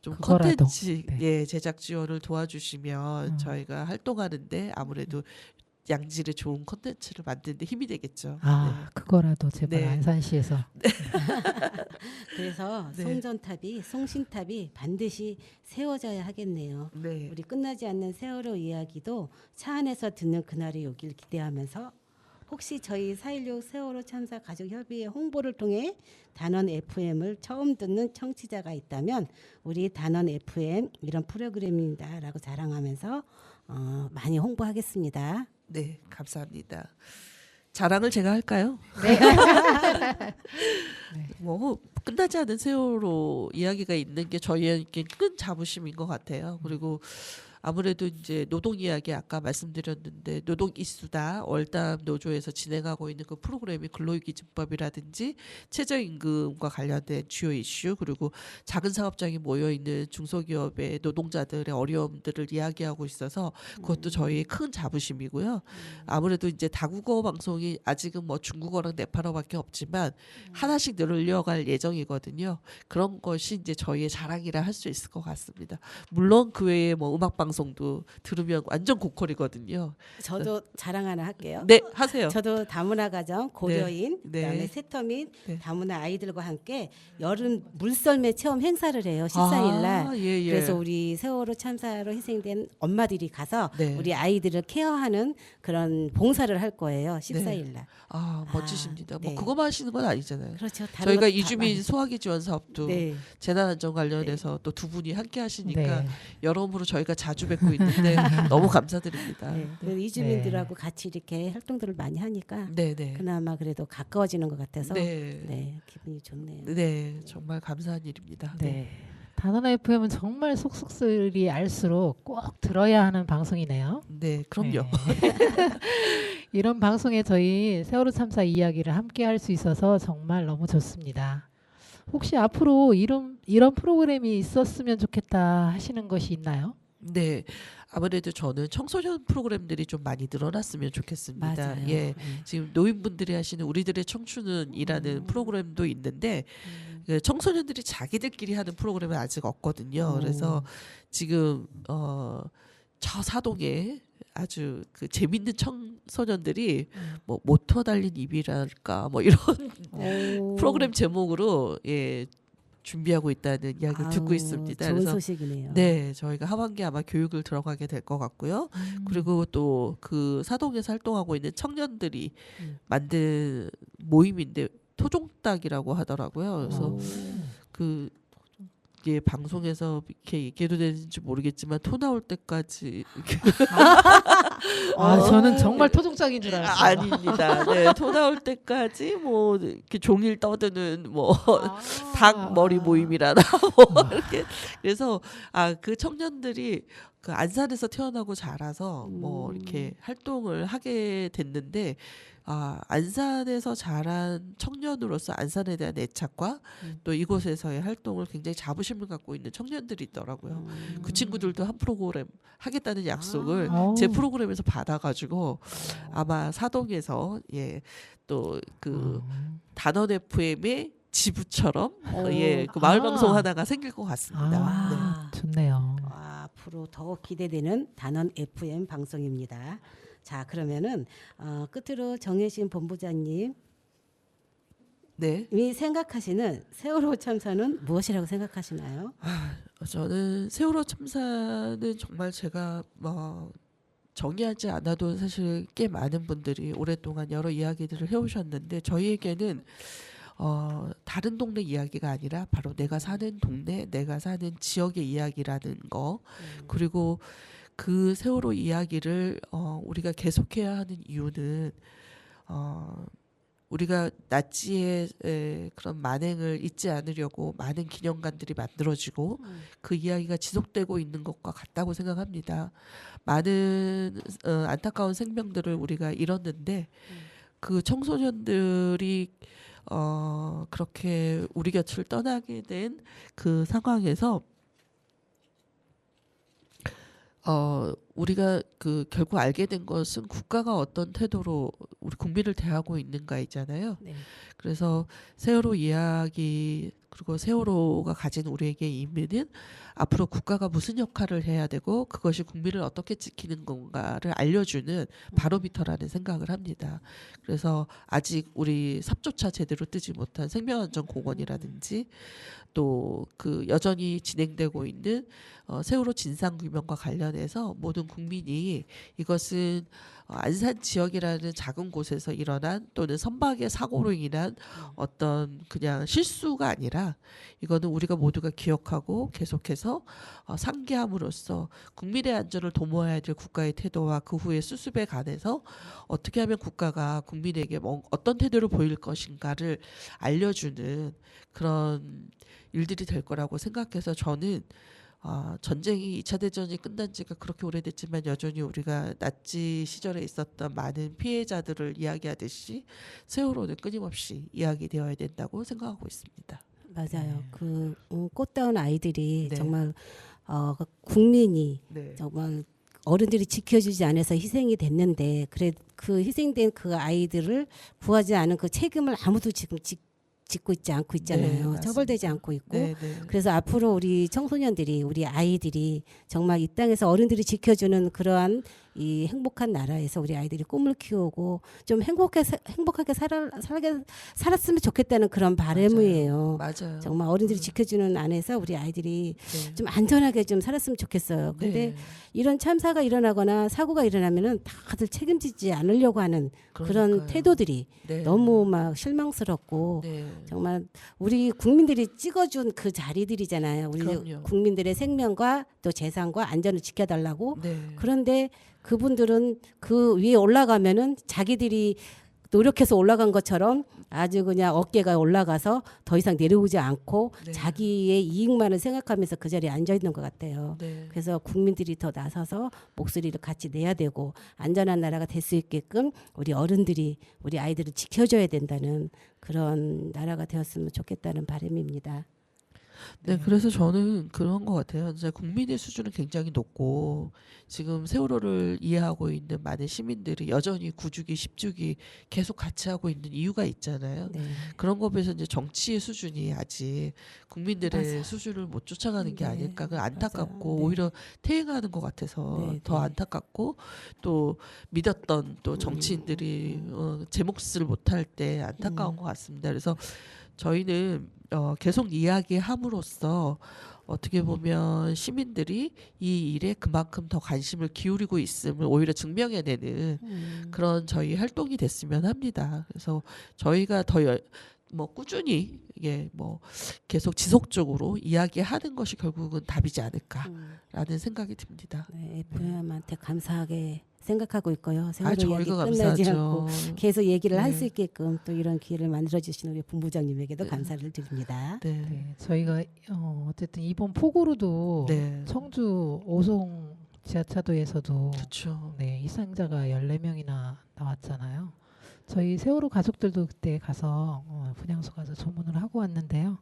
좀 그거라도. 콘텐츠 제작 지원을 도와주시면 저희가 활동하는데 아무래도 양질의 좋은 콘텐츠를 만드는 데 힘이 되겠죠. 아, 그거라도 제발 네. 안산시에서. 그래서 네. 송전탑이 송신탑이 반드시 세워져야 하겠네요. 네. 우리 끝나지 않는 세월호 이야기도 차 안에서 듣는 그날이 오길 기대하면서 혹시 저희 4.16 세월호 참사 가족협의회 홍보를 통해 단원 FM을 처음 듣는 청취자가 있다면 우리 단원 FM 이런 프로그램입니다라고 자랑하면서 많이 홍보하겠습니다. 네, 감사합니다. 자랑을 제가 할까요? 네. 뭐 끝나지 않은 세월호 이야기가 있는 게 저희에게 큰 자부심인 것 같아요. 그리고 아무래도 이제 노동 이야기 아까 말씀드렸는데 노동 이수다 월담 노조에서 진행하고 있는 그 프로그램이 근로기준법이라든지 최저임금과 관련된 주요 이슈 그리고 작은 사업장이 모여 있는 중소기업의 노동자들의 어려움들을 이야기하고 있어서 그것도 저희의 큰 자부심이고요. 아무래도 이제 다국어 방송이 아직은 뭐 중국어랑 네팔어밖에 없지만 하나씩 늘려갈 예정이거든요. 그런 것이 이제 저희의 자랑이라 할 수 있을 것 같습니다. 물론 그 외에 뭐 음악 방송도 들으면 완전 고퀄이거든요. 저도 자랑 하나 할게요. 네, 하세요. 저도 다문화 가정 고려인 네. 그다음에 세터민 네. 다문화 아이들과 함께 여름 물썰매 체험 행사를 해요. 14일 날. 아, 예, 예. 그래서 우리 세월호 참사로 희생된 엄마들이 가서 네. 우리 아이들을 케어하는 그런 봉사를 할 거예요. 14일 날. 아, 멋지십니다. 뭐 네. 그거만 하시는 건 아니잖아요. 그렇죠. 다른 저희가 것도 다 이주민 많이- 소화기 지원 사업도 네. 재난안전 관련해서 또 두 분이 함께 하시니까 네. 여러모로 저희가 자주 뵙고 있는데 너무 감사드립니다. 네. 그래서 이주민들하고 같이 이렇게 활동들을 많이 하니까 네, 네. 그나마 그래도 가까워지는 것 같아서 네. 네, 기분이 좋네요. 네, 정말 감사한 일입니다. 네. 단원아 FM은 정말 속속들이 알수록 꼭 들어야 하는 방송이네요. 네, 그럼요. 네. 이런 방송에 저희 세월호 참사 이야기를 함께 할 수 있어서 정말 너무 좋습니다. 혹시 앞으로 이런 프로그램이 있었으면 좋겠다 하시는 것이 있나요? 네. 아무래도 저는 청소년 프로그램들이 좀 많이 늘어났으면 좋겠습니다. 맞아요. 예. 지금 노인분들이 하시는 우리들의 청춘은이라는 프로그램도 있는데 그 청소년들이 자기들끼리 하는 프로그램은 아직 없거든요. 그래서 지금 저 사동에 아주 그 재밌는 청소년들이 뭐 모터 달린 입이랄까 뭐 이런 오. 프로그램 제목으로 예 준비하고 있다는 이야기를 아우, 듣고 있습니다. 좋은 그래서 소식이네요. 네, 저희가 하반기에 아마 교육을 들어가게 될 것 같고요. 그리고 또 그 사동에서 활동하고 있는 청년들이 만든 모임인데 토종닭이라고 하더라고요. 그래서 오. 그 이게 방송에서 이렇게 얘기해도 되는지 모르겠지만 토 나올 때까지 이렇게 저는 정말 토종짝인 줄 알았어요. 아닙니다. 네, 토 나올 때까지 뭐 이렇게 종일 떠드는 뭐 닭 머리 모임이라나 뭐 이렇게 그래서 그 청년들이 그 안산에서 태어나고 자라서 뭐 이렇게 활동을 하게 됐는데 안산에서 자란 청년으로서 안산에 대한 애착과 또 이곳에서의 활동을 굉장히 자부심을 갖고 있는 청년들이 있더라고요. 그 친구들도 한 프로그램 하겠다는 약속을 아. 제 프로그램에서 받아가지고 아마 사동에서 또 그 단원 FM의 지부처럼 그 마을 방송 하나가 생길 것 같습니다. 네. 좋네요. 앞으로 더욱 기대되는 단원 FM 방송입니다. 자, 그러면은 끝으로 정혜신 본부장님 네. 이 생각하시는 세월호 참사는 무엇이라고 생각하시나요? 저는 세월호 참사는 정말 제가 뭐 정의하지 않아도 사실 꽤 많은 분들이 오랫동안 여러 이야기들을 해오셨는데 저희에게는 다른 동네 이야기가 아니라 바로 내가 사는 동네, 내가 사는 지역의 이야기라는 거 그리고 그 세월호 이야기를 우리가 계속해야 하는 이유는 우리가 나치의 그런 만행을 잊지 않으려고 많은 기념관들이 만들어지고 그 이야기가 지속되고 있는 것과 같다고 생각합니다. 많은 안타까운 생명들을 우리가 잃었는데 그 청소년들이 그렇게 우리 곁을 떠나게 된 그 상황에서 우리가 그 결국 알게 된 것은 국가가 어떤 태도로 우리 국민을 대하고 있는가이잖아요. 네. 그래서 세월호 이야기 그리고 세월호가 가진 우리에게 의미는 앞으로 국가가 무슨 역할을 해야 되고 그것이 국민을 어떻게 지키는 건가를 알려주는 바로미터라는 생각을 합니다. 그래서 아직 우리 삽조차 제대로 뜨지 못한 생명안전공원이라든지 또 그 여전히 진행되고 있는 세월호 진상규명과 관련해서 모든 국민이 이것은 안산 지역이라는 작은 곳에서 일어난 또는 선박의 사고로 인한 어떤 그냥 실수가 아니라 이거는 우리가 모두가 기억하고 계속해서 상기함으로써 국민의 안전을 도모해야 될 국가의 태도와 그 후의 수습에 관해서 어떻게 하면 국가가 국민에게 어떤 태도를 보일 것인가를 알려주는 그런 일들이 될 거라고 생각해서 저는 전쟁이 2차 대전이 끝난 지가 그렇게 오래됐지만 여전히 우리가 나치 시절에 있었던 많은 피해자들을 이야기하듯이 세월호는 끊임없이 이야기되어야 된다고 생각하고 있습니다. 맞아요. 그 꽃다운 아이들이 네. 정말 국민이 네. 정말 어른들이 지켜주지 않아서 희생이 됐는데 그래 그 희생된 그 아이들을 구하지 않은 그 책임을 아무도 지금 짓고 있지 않고 있잖아요. 네, 처벌되지 않고 있고. 네, 네. 그래서 앞으로 우리 청소년들이 우리 아이들이 정말 이 땅에서 어른들이 지켜주는 그러한 이 행복한 나라에서 우리 아이들이 꿈을 키우고 좀 행복하게 살았으면 좋겠다는 그런 바람이에요. 맞아요. 정말 어른들이 지켜주는 안에서 우리 아이들이 네. 좀 안전하게 좀 살았으면 좋겠어요. 근데 네. 이런 참사가 일어나거나 사고가 일어나면은 다들 책임지지 않으려고 하는 그런 그러니까요. 태도들이 네. 너무 막 실망스럽고 네. 정말 우리 국민들이 찍어준 그 자리들이잖아요. 우리 그럼요. 국민들의 생명과 또 재산과 안전을 지켜달라고. 네. 그런데 그분들은 그 위에 올라가면은 자기들이 노력해서 올라간 것처럼 아주 그냥 어깨가 올라가서 더 이상 내려오지 않고 네. 자기의 이익만을 생각하면서 그 자리에 앉아 있는 것 같아요. 네. 그래서 국민들이 더 나서서 목소리를 같이 내야 되고 안전한 나라가 될 수 있게끔 우리 어른들이 우리 아이들을 지켜줘야 된다는 그런 나라가 되었으면 좋겠다는 바람입니다. 네, 그래서 저는 그런 것 같아요. 이제 국민의 수준은 굉장히 높고 지금 세월호를 이해하고 있는 많은 시민들이 여전히 9주기, 10주기 계속 같이 하고 있는 이유가 있잖아요. 네. 그런 거 비해서 이제 정치의 수준이 아직 국민들의 맞아요. 수준을 못 쫓아가는 게 네, 아닐까. 그 안타깝고 맞아요. 네. 오히려 퇴행하는 것 같아서 네, 더 네. 안타깝고 또 믿었던 또 정치인들이 제 몫을 못할 때 안타까운 것 같습니다. 그래서 저희는 계속 이야기함으로써 어떻게 보면 시민들이 이 일에 그만큼 더 관심을 기울이고 있음을 오히려 증명해내는 그런 저희 활동이 됐으면 합니다. 그래서 저희가 더 꾸준히 이게 계속 지속적으로 이야기하는 것이 결국은 답이지 않을까라는 생각이 듭니다. 네, FM한테 감사하게 생각하고 있고요. 세월호 이야기 저희가 끝나지 감사하죠. 않고 계속 얘기를 할 네. 수 있게끔 또 이런 기회를 만들어 주신 우리 본부장님에게도 네. 감사를 드립니다. 네. 네, 저희가 어쨌든 이번 폭우로도 네. 청주 오송 지하차도에서도 그렇죠. 네, 희생자가 14명이나 나왔잖아요. 저희 세월호 가족들도 그때 가서 분향소 가서 조문을 하고 왔는데요.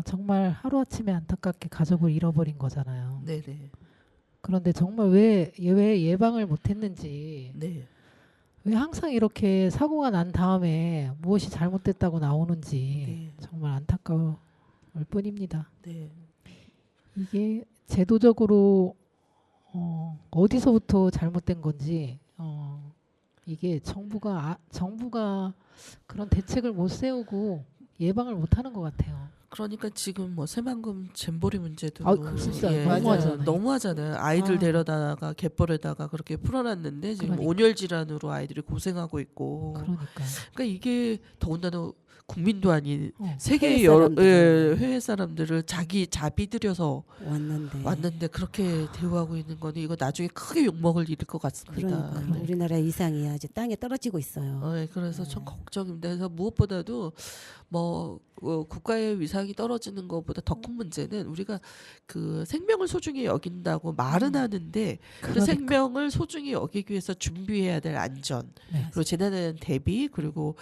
정말 하루아침에 안타깝게 가족을 잃어버린 거잖아요. 네네. 그런데 정말 왜 예방을 못했는지, 네. 왜 항상 이렇게 사고가 난 다음에 무엇이 잘못됐다고 나오는지 네. 정말 안타까울 뿐입니다. 네. 이게 제도적으로 어디서부터 잘못된 건지 이게 정부가 그런 대책을 못 세우고 예방을 못 하는 것 같아요. 그러니까 지금 새만금 잼버리 문제도 진짜 예, 너무하잖아요. 너무하잖아요. 아이들 아. 데려다가 갯벌에다가 그렇게 풀어놨는데 지금 그러니까. 온열 질환으로 아이들이 고생하고 있고. 그러니까 그러니까 이게 더군다나 국민도 아닌 세계의 해외 여러 사람들. 해외 사람들을 자기 자비 들여서 왔는데. 왔는데 그렇게 대우하고 있는 거는 이거 나중에 크게 욕먹을 일일 것 같습니다. 그러니까 네. 우리나라 이상이야. 이제 땅에 떨어지고 있어요. 네, 그래서 참 걱정입니다. 그래서 무엇보다도 국가의 위상이 떨어지는 것보다 더 큰 문제는 우리가 그 생명을 소중히 여긴다고 말은 하는데 그 그러니까. 생명을 소중히 여기기 위해서 준비해야 될 안전 네. 그리고 재난에 대한 대비 그리고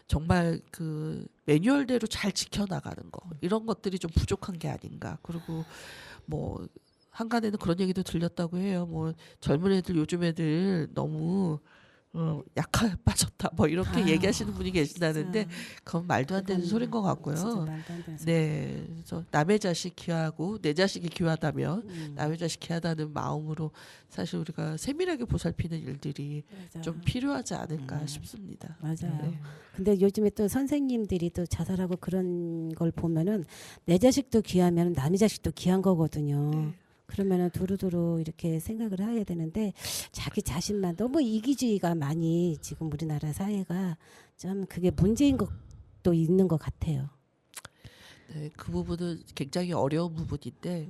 정말 그 매뉴얼대로 잘 지켜나가는 거 이런 것들이 좀 부족한 게 아닌가. 그리고 한간에는 그런 얘기도 들렸다고 해요. 뭐 젊은 애들 요즘 애들 너무 약하게 빠졌다 뭐 이렇게 아유, 얘기하시는 분이 계신다는데 진짜. 그건 말도 안 되는 그건 소리인 것 진짜 같고요. 말도 안 되는 소리. 네, 그래서 남의 자식 귀하고 내 자식이 귀하다면 남의 자식 귀하다는 마음으로 사실 우리가 세밀하게 보살피는 일들이 맞아. 좀 필요하지 않을까 싶습니다. 맞아요. 네. 근데 요즘에 또 선생님들이 또 자살하고 그런 걸 보면은 내 자식도 귀하면 남의 자식도 귀한 거거든요. 네. 그러면은 두루두루 이렇게 생각을 해야 되는데 자기 자신만 너무 이기주의가 많이 지금 우리나라 사회가 좀 그게 문제인 것도 있는 것 같아요. 네, 그 부분은 굉장히 어려운 부분인데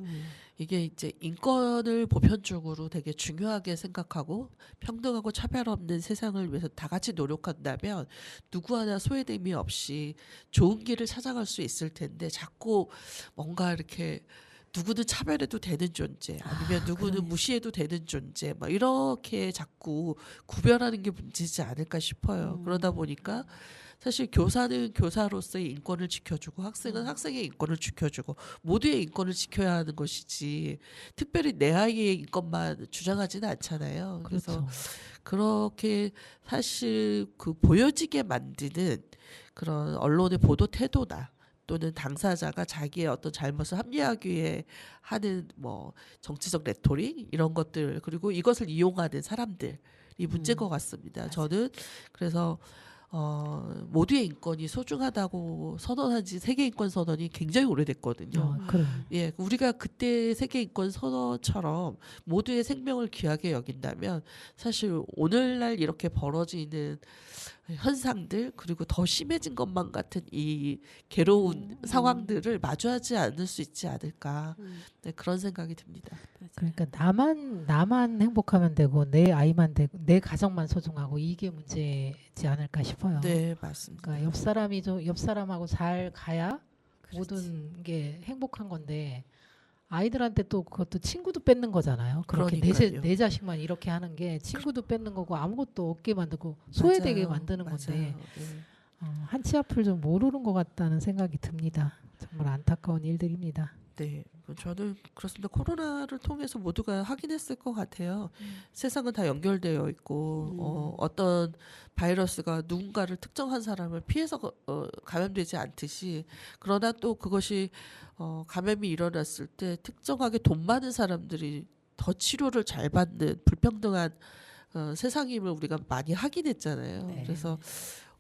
이게 이제 인권을 보편적으로 되게 중요하게 생각하고 평등하고 차별 없는 세상을 위해서 다 같이 노력한다면 누구 하나 소외됨이 없이 좋은 길을 찾아갈 수 있을 텐데 자꾸 뭔가 이렇게 누구는 차별해도 되는 존재 아니면 누구는 그러네. 무시해도 되는 존재 막 이렇게 자꾸 구별하는 게 문제지 않을까 싶어요. 그러다 보니까 사실 교사는 교사로서의 인권을 지켜주고 학생은 학생의 인권을 지켜주고 모두의 인권을 지켜야 하는 것이지 특별히 내 아이의 인권만 주장하지는 않잖아요. 그래서 그렇죠. 그렇게 사실 그 보여지게 만드는 그런 언론의 보도 태도나 또는 당사자가 자기의 어떤 잘못을 합리화하기 위해 하는 뭐 정치적 레토릭 이런 것들 그리고 이것을 이용하는 사람들이 문제인 것 같습니다. 저는 그래서 모두의 인권이 소중하다고 선언한 지 세계인권 선언이 굉장히 오래됐거든요. 그럼. 예, 우리가 그때 세계인권 선언처럼 모두의 생명을 귀하게 여긴다면 사실 오늘날 이렇게 벌어지는 현상들 그리고 더 심해진 것만 같은 이 괴로운 상황들을 마주하지 않을 수 있지 않을까 네, 그런 생각이 듭니다. 그러니까 나만 행복하면 되고 내 아이만 되고 내 가정만 소중하고 이게 문제지 않을까 싶어요. 네, 맞습니다. 그러니까 옆 사람하고 잘 가야 모든 게 행복한 건데 아이들한테 또 그것도 친구도 뺏는 거잖아요. 그렇게 그러니까요. 내 자식만 이렇게 하는 게 친구도 뺏는 거고 아무것도 없게 만들고 소외되게 맞아요. 만드는 건데 맞아요. 네. 한치 앞을 좀 모르는 것 같다는 생각이 듭니다. 정말 안타까운 일들입니다. 네, 저는 그렇습니다. 코로나를 통해서 모두가 확인했을 것 같아요. 세상은 다 연결되어 있고 어떤 바이러스가 누군가를 특정한 사람을 피해서 감염되지 않듯이 그러나 또 그것이 감염이 일어났을 때 특정하게 돈 많은 사람들이 더 치료를 잘 받는 불평등한 세상임을 우리가 많이 확인했잖아요. 네. 그래서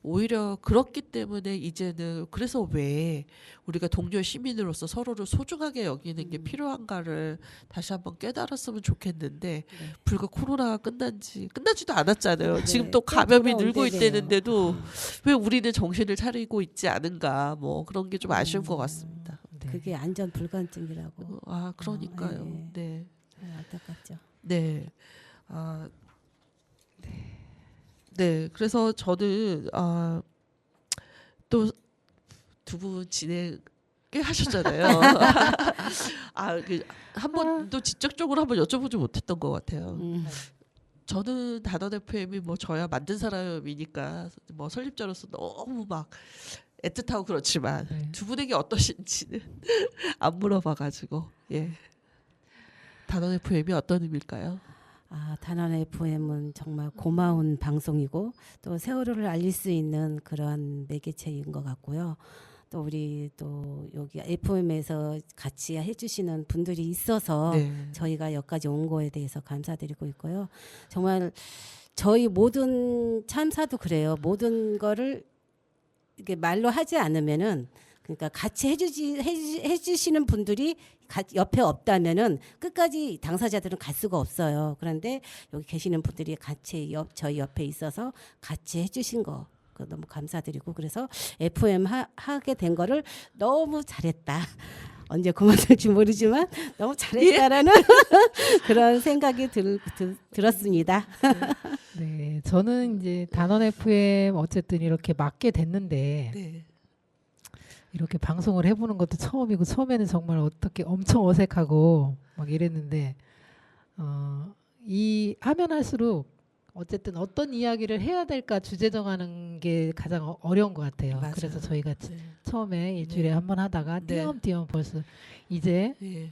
오히려 그렇기 때문에 이제는 그래서 왜 우리가 동료 시민으로서 서로를 소중하게 여기는 게 필요한가를 다시 한번 깨달았으면 좋겠는데 불과 코로나가 끝나지도 않았잖아요. 네. 지금 또 또 감염이 돌아올 늘고 때네요. 있다는데도 왜 우리는 정신을 차리고 있지 않은가 뭐 그런 게 좀 아쉬운 것 같습니다. 네. 그게 안전 불감증이라고. 아 그러니까요. 네. 네. 안타깝죠. 네. 네. 그래서 저는 또 두 분 진행 꽤 하셨잖아요. 한 번도 직접적으로 한번 여쭤보지 못했던 것 같아요. 저는 단원 FM이 뭐 저야 만든 사람이니까 뭐 설립자로서 너무 막 애틋하고 그렇지만 네. 두 분에게 어떠신지는 안 물어봐가지고 예. 단원 FM이 어떤 의미일까요? 단원 FM은 정말 고마운 방송이고 또 세월호를 알릴 수 있는 그런 매개체인 것 같고요. 또 우리 또 여기 FM에서 같이 해주시는 분들이 있어서 네. 저희가 여기까지 온 거에 대해서 감사드리고 있고요. 정말 저희 모든 참사도 그래요. 모든 거를 이렇게 말로 하지 않으면은 그러니까 같이 해주시는 분들이 옆에 없다면은 끝까지 당사자들은 갈 수가 없어요. 그런데 여기 계시는 분들이 같이 저희 옆에 있어서 같이 해주신 거 너무 감사드리고 그래서 FM 하게 된 거를 너무 잘했다. 언제 그만둘지 모르지만 너무 잘했다라는 그런 생각이 들었습니다. 네, 저는 이제 단원 FM 어쨌든 이렇게 맡게 됐는데 네. 이렇게 방송을 해보는 것도 처음이고 처음에는 정말 어떻게 엄청 어색하고 막 이랬는데 이 하면 할수록 어쨌든 어떤 이야기를 해야 될까 주제 정하는 게 가장 어려운 것 같아요. 맞아요. 그래서 저희가 네. 처음에 일주일에 네. 한 번 하다가 네. 띄엄띄엄 벌써 이제 예.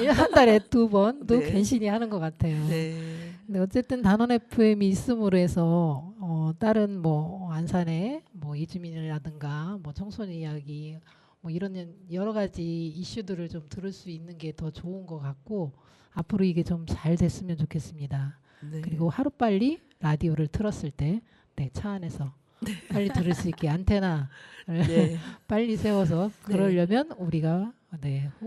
한 달에 2번도 네. 괜시니 하는 것 같아요. 네. 근데 어쨌든 단원 FM이 있음으로 해서 다른 뭐 안산의 뭐 이주민이라든가 뭐 청소년 이야기 뭐 이런 여러 가지 이슈들을 좀 들을 수 있는 게 더 좋은 것 같고 앞으로 이게 좀 잘 됐으면 좋겠습니다. 네. 그리고 하루빨리 라디오를 틀었을 때 차 안에서 빨리 들을 수 있게 안테나를 네. 빨리 세워서 네. 그러려면 우리가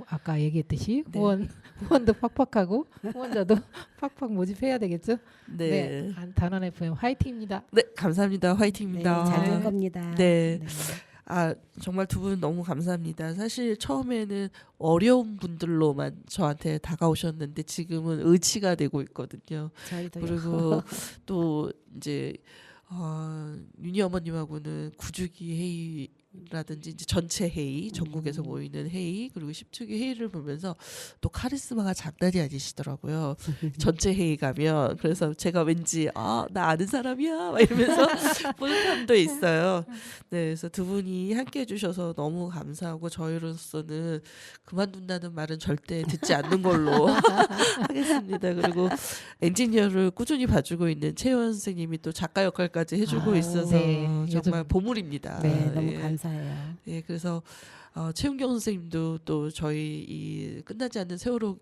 아까 얘기했듯이 네. 후원도 팍팍하고 후원자도 팍팍 모집해야 되겠죠? 네. 단원 FM 화이팅입니다. 네, 감사합니다. 네, 화이팅입니다. 잘 될 겁니다. 네. 아, 정말 두 분 너무 감사합니다. 사실 처음에는 어려운 분들로만 저한테 다가오셨는데 지금은 의지가 되고 있거든요. 저희도요. 그리고 또 이제 윤희 어머님하고는 구주기 회의라든지 이제 전체 회의, 전국에서 모이는 회의, 그리고 10주기 회의를 보면서 또 카리스마가 장난이 아니시더라고요. 전체 회의 가면. 그래서 제가 왠지 나 아는 사람이야 막 이러면서 뿌듯함도 있어요. 네, 그래서 두 분이 함께 해주셔서 너무 감사하고 저희로서는 그만둔다는 말은 절대 듣지 않는 걸로 하겠습니다. 그리고 엔지니어를 꾸준히 봐주고 있는 최원 선생님이 또 작가 역할까지 해주고 있어서 네. 정말 요즘- 보물입니다. 네, 너무 예. 감사해요. 예, 그래서 최은경 선생님도 또 저희 이 끝나지 않는 세월호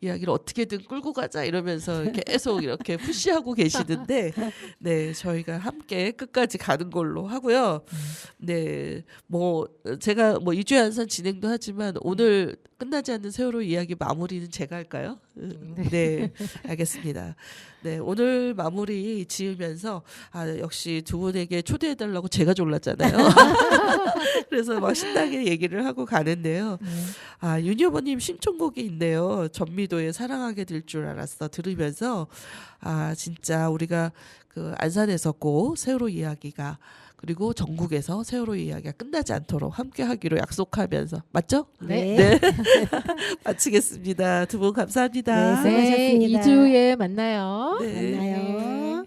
이야기를 어떻게든 끌고 가자 이러면서 계속 이렇게 푸시하고 계시는데, 네, 저희가 함께 끝까지 가는 걸로 하고요. 네, 뭐 제가 뭐 2주에 한산 진행도 하지만 오늘 끝나지 않는 세월호 이야기 마무리는 제가 할까요? 네, 알겠습니다. 네, 오늘 마무리 지으면서 역시 두 분에게 초대해달라고 제가 졸랐잖아요. 그래서 막 신나게 얘기를 하고 가는데요. 윤희 어머님 신청곡이 있네요. 전미도의 사랑하게 될 줄 알았어 들으면서 진짜 우리가 그 안산에서 꼭 세월호 이야기가 그리고 전국에서 세월호 이야기가 끝나지 않도록 함께 하기로 약속하면서 맞죠? 네. 네. 마치겠습니다. 두 분 감사합니다. 네. 수고하셨습니다. 2주에 만나요. 네. 만나요.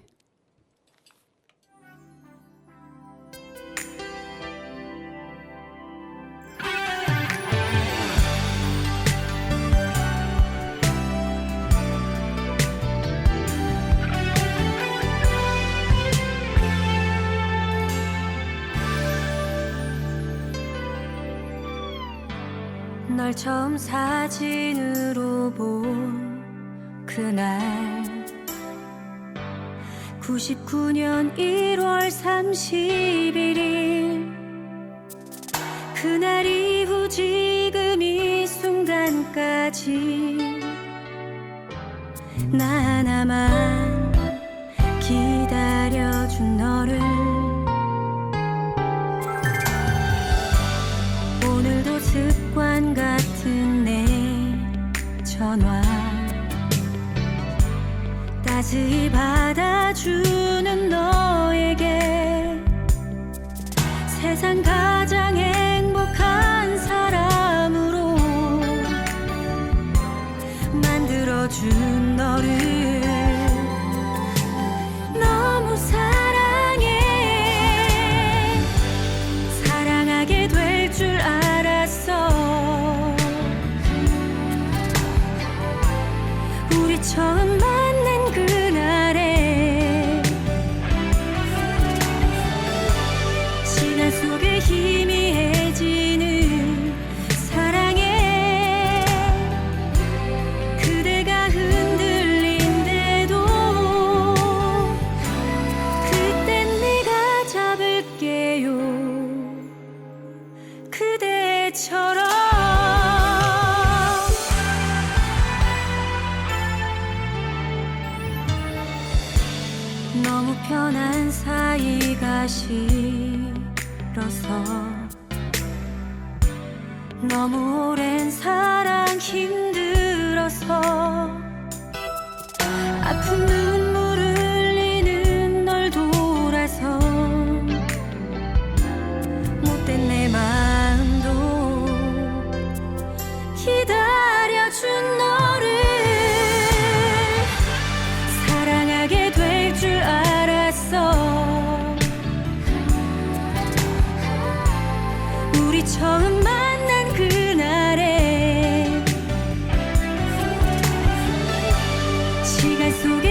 널 처음 사진으로 본 그날 99년 1월 31일 그날 이후 지금 이 순간까지 나 하나만 기다려준 너를 오늘도 습관 같은 내 전화 따스히 받아주는 너에게 세상 가장 행복한 사람으로 만들어준 너를 너무 사랑해 사랑하게 될 줄 알았어 우리 처음 만난 그날에 시간 속에 희미해지는 사랑에 그대가 흔들린대도 그땐 내가 잡을게요 그대처럼 너무 편한 사이가 싫어서 너무 오랜 사랑 힘들어서 아픈 눈물 흘리는 널 돌아서 못된 내 마음도 기다려준 너를 사랑하게 될 줄 말 속에